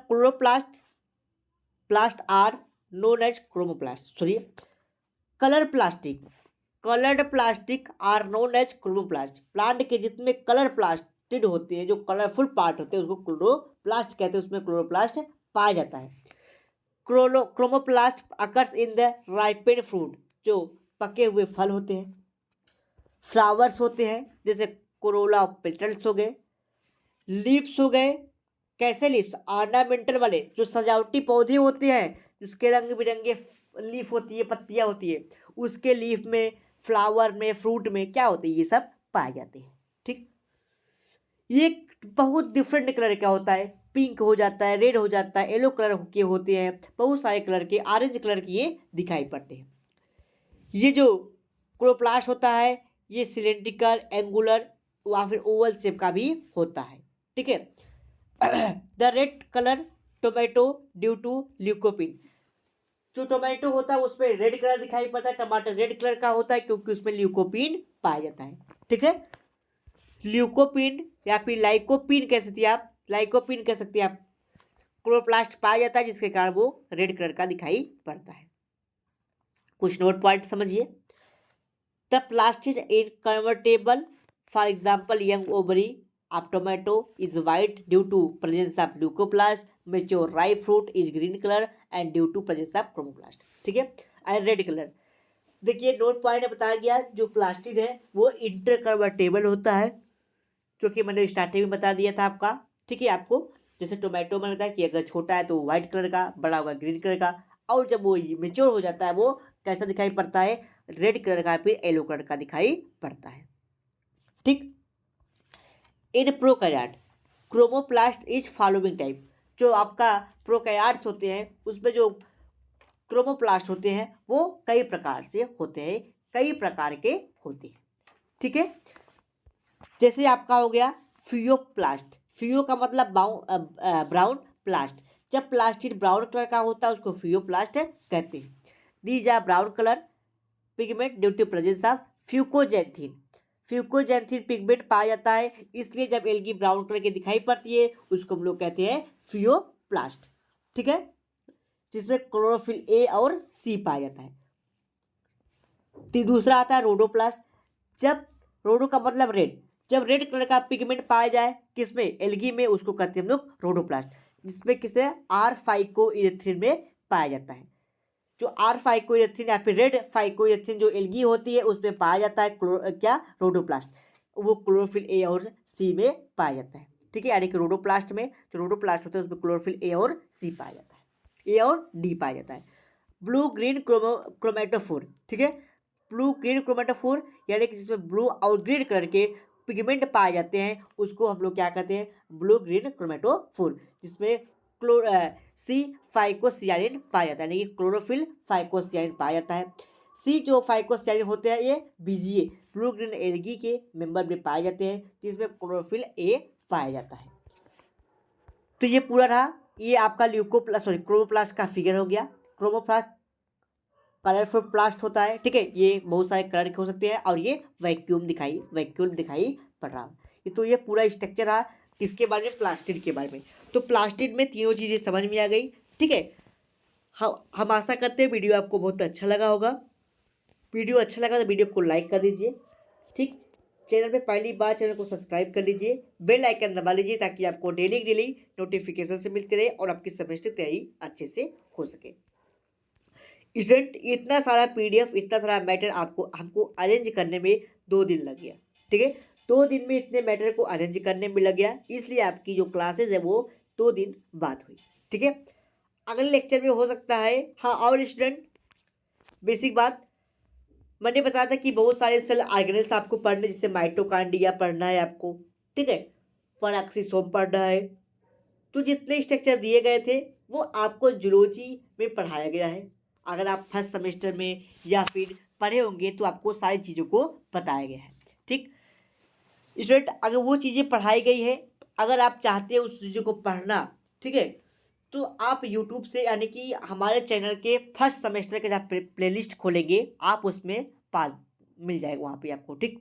plast are known as chromoplast, coloured plastic are known as chromoplast. Plant के जितने कलर प्लास्ट प्लास्टिड होते हैं, जो कलरफुल पार्ट होते हैं उसको क्लोरोप्लास्ट कहते हैं, उसमें क्लोरोप्लास्ट पाया जाता है। Chromoplast occurs in the ripened fruit, जो पके हुए फल होते हैं। फ्लावर्स होते हैं जैसे कोरोला पेटल्स हो गए। लीव्स हो गए, कैसे लीव्स, ऑर्नामेंटल वाले, जो सजावटी पौधे होते हैं जिसके रंग बिरंगे लीफ होती है, पत्तियां होती है, उसके लीफ में, फ्लावर में, फ्रूट में क्या होते हैं, ये सब पाए जाते हैं। ठीक, ये बहुत डिफरेंट कलर का होता है, पिंक हो जाता है, रेड हो जाता है, येलो कलर के होते हैं, बहुत सारे कलर के, ऑरेंज कलर के ये दिखाई पड़ते हैं। ये जो क्लोरोप्लास्ट होता है ये सिलेंड्रिकल, एंगुलर या फिर ओवल शेप का भी होता है। ठीक है। The red colour tomato due to lycopene, जो टोमेटो होता है उसमें रेड कलर दिखाई पड़ता है, टमाटर रेड कलर का होता है क्योंकि उसमें ल्यूकोपिन पाया जाता है। ठीक है, ल्यूकोपिन या फिर लाइकोपिन कह सकते हैं आप, लाइकोपिन कह सकते हैं आप, क्लोरोप्लास्ट पाया जाता है जिसके कारण वो रेड कलर का दिखाई पड़ता है। कुछ नोट पॉइंट समझिए। The plastid in convertible, for example young ovary of tomato is white due to presence of leucoplast, mature ripe fruit is green color and due to presence of chromoplast। ठीक है, and red colour. देखिए note point बताया गया, जो plastid है वो interconvertible होता है, जो कि मैंने स्टार्टिंग में बता दिया था आपका। ठीक है, आपको जैसे टोमेटो में बताया कि अगर छोटा है तो व्हाइट कलर का, बड़ा होगा ग्रीन कलर का, और जब वो मेच्योर हो जाता है वो कैसा दिखाई पड़ता है, रेड कलर का, फिर येलो कलर का दिखाई पड़ता है। ठीक, in prokaryote chromoplast is following type, जो आपका प्रोकैरियोट्स होते हैं उसमें जो क्रोमोप्लास्ट होते हैं वो कई प्रकार से होते हैं, कई प्रकार के होते हैं। ठीक है, जैसे आपका हो गया फियोप्लास्ट, फियो का मतलब ब्राउन प्लास्ट, जब प्लास्टिड ब्राउन कलर का होता है उसको फियोप्लास्ट कहते हैं। These are brown colour pigment due to presence of fucoxanthin, fucoxanthin pigment पाया जाता है, इसलिए जब एल्गी ब्राउन कलर की दिखाई पड़ती है उसको हम लोग कहते हैं फियोप्लास्ट। ठीक है, जिसमें क्लोरोफिल ए और सी पाया जाता है। दूसरा आता है रोडोप्लास्ट, जब रोडो का मतलब रेड, जब रेड कलर का पिगमेंट पाया जाए किसमें, एल्गी में, उसको कहते हैं हम लोग रोडोप्लास्ट, जिसमें किसे आर फाइकोइरेथ्रिन में पाया जाता है। जो आर फाइकोइरेथ्रिन या फिर रेड फाइकोइरेथ्रिन जो एल्गी होती है उसमें पाया जाता है क्या, रोडोप्लास्ट, वो क्लोरोफिल ए और सी में पाया जाता है। ठीक है, यानी कि रोडोप्लास्ट में, जो रोडोप्लास्ट होता है उसमें क्लोरोफिल ए और सी पाया जाता है, ए और डी पाया जाता है। ब्लू ग्रीन क्रोमेटोफोर, ठीक है, ब्लू ग्रीन क्रोमेटोफोर यानी कि जिसमें ब्लू और ग्रीन कलर के पिगमेंट पाए जाते हैं उसको हम लोग क्या कहते हैं, ब्लू ग्रीन क्रोमेटोफोर, जिसमें सी फाइकोसियानिन पाया जाता है, यानी कि क्लोरोफिल फाइकोसियानिन पाया जाता है। सी जो फाइकोसियानिन होते हैं ये बीजीए ब्लू ग्रीन एल्गी के मेंबर में पाए जाते हैं, जिसमें क्लोरोफिल ए पाया जाता है। तो ये पूरा रहा, ये आपका क्रोमोप्लास्ट का फिगर हो गया। क्रोमोप्लास्ट कलरफुल प्लास्ट होता है। ठीक है, ये बहुत सारे कलर के हो सकते हैं और ये वैक्यूम दिखाई पड़ रहा है। तो ये पूरा स्ट्रक्चर रहा किसके बारे में, प्लास्टिड के बारे में। तो प्लास्टिड में तीनों चीज़ें समझ में आ गई। ठीक है, हम आशा करते हैं वीडियो आपको बहुत अच्छा लगा होगा। वीडियो अच्छा लगा तो वीडियो को लाइक कर दीजिए। ठीक, चैनल पे पहली बार चैनल को सब्सक्राइब कर लीजिए, बेल आइकन दबा लीजिए ताकि आपको डेली नोटिफिकेशन से मिलती रहे और आपकी सेमेस्टर तैयारी अच्छे से हो सके। स्टूडेंट इतना सारा पीडीएफ, इतना सारा मैटर हमको अरेंज करने में 2 दिन लग गया। ठीक है, 2 दिन में इतने मैटर को अरेंज करने में लग गया, इसलिए आपकी जो क्लासेज है वो 2 दिन बाद हुई। ठीक है, अगले लेक्चर में हो सकता है। हाँ, और स्टूडेंट बेसिक बात मैंने बताया था कि बहुत सारे सेल ऑर्गेनेल्स आपको पढ़ने, जैसे माइटोकॉन्ड्रिया पढ़ना है आपको। ठीक है, पेरोक्सिसोम पढ़ना है। तो जितने स्ट्रक्चर दिए गए थे वो आपको जूलॉजी में पढ़ाया गया है। अगर आप फर्स्ट सेमेस्टर में या फिर पढ़े होंगे तो आपको सारी चीज़ों को बताया गया है। ठीक, स्टूडेंट अगर वो चीज़ें पढ़ाई गई है, अगर आप चाहते हैं उस चीज़ों को पढ़ना, ठीक है, तो आप यूट्यूब से यानी कि हमारे चैनल के फर्स्ट सेमेस्टर के जब प्लेलिस्ट खोलेंगे आप उसमें पास मिल जाएगा वहाँ पे आपको। ठीक,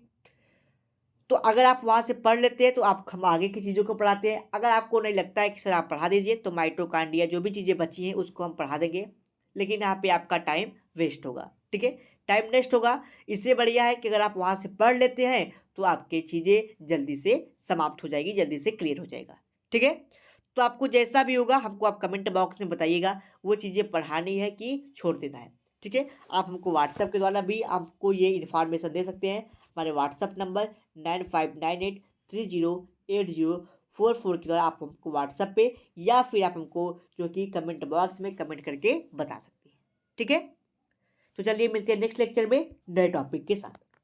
तो अगर आप वहाँ से पढ़ लेते हैं तो आप हम आगे की चीज़ों को पढ़ाते हैं। अगर आपको नहीं लगता है कि सर आप पढ़ा दीजिए तो माइटोकॉन्ड्रिया जो भी चीज़ें बची हैं उसको हम पढ़ा देंगे, लेकिन यहाँ पे आपका टाइम वेस्ट होगा। ठीक है, टाइम वेस्ट होगा। इससे बढ़िया है कि अगर आप वहाँ से पढ़ लेते हैं तो आपकी चीज़ें जल्दी से समाप्त हो जाएगी, जल्दी से क्लियर हो जाएगा। ठीक है, तो आपको जैसा भी होगा हमको आप कमेंट बॉक्स में बताइएगा, वो चीज़ें पढ़ानी है कि छोड़ देना है। ठीक है, आप हमको व्हाट्सएप के द्वारा भी आपको ये इन्फॉर्मेशन दे सकते हैं। हमारे व्हाट्सएप नंबर 9598308044 के द्वारा आप हमको व्हाट्सएप पे या फिर आप हमको जो कि कमेंट बॉक्स में कमेंट करके बता सकते हैं। ठीक है, तो चलिए मिलते हैं नेक्स्ट लेक्चर में नए टॉपिक के साथ।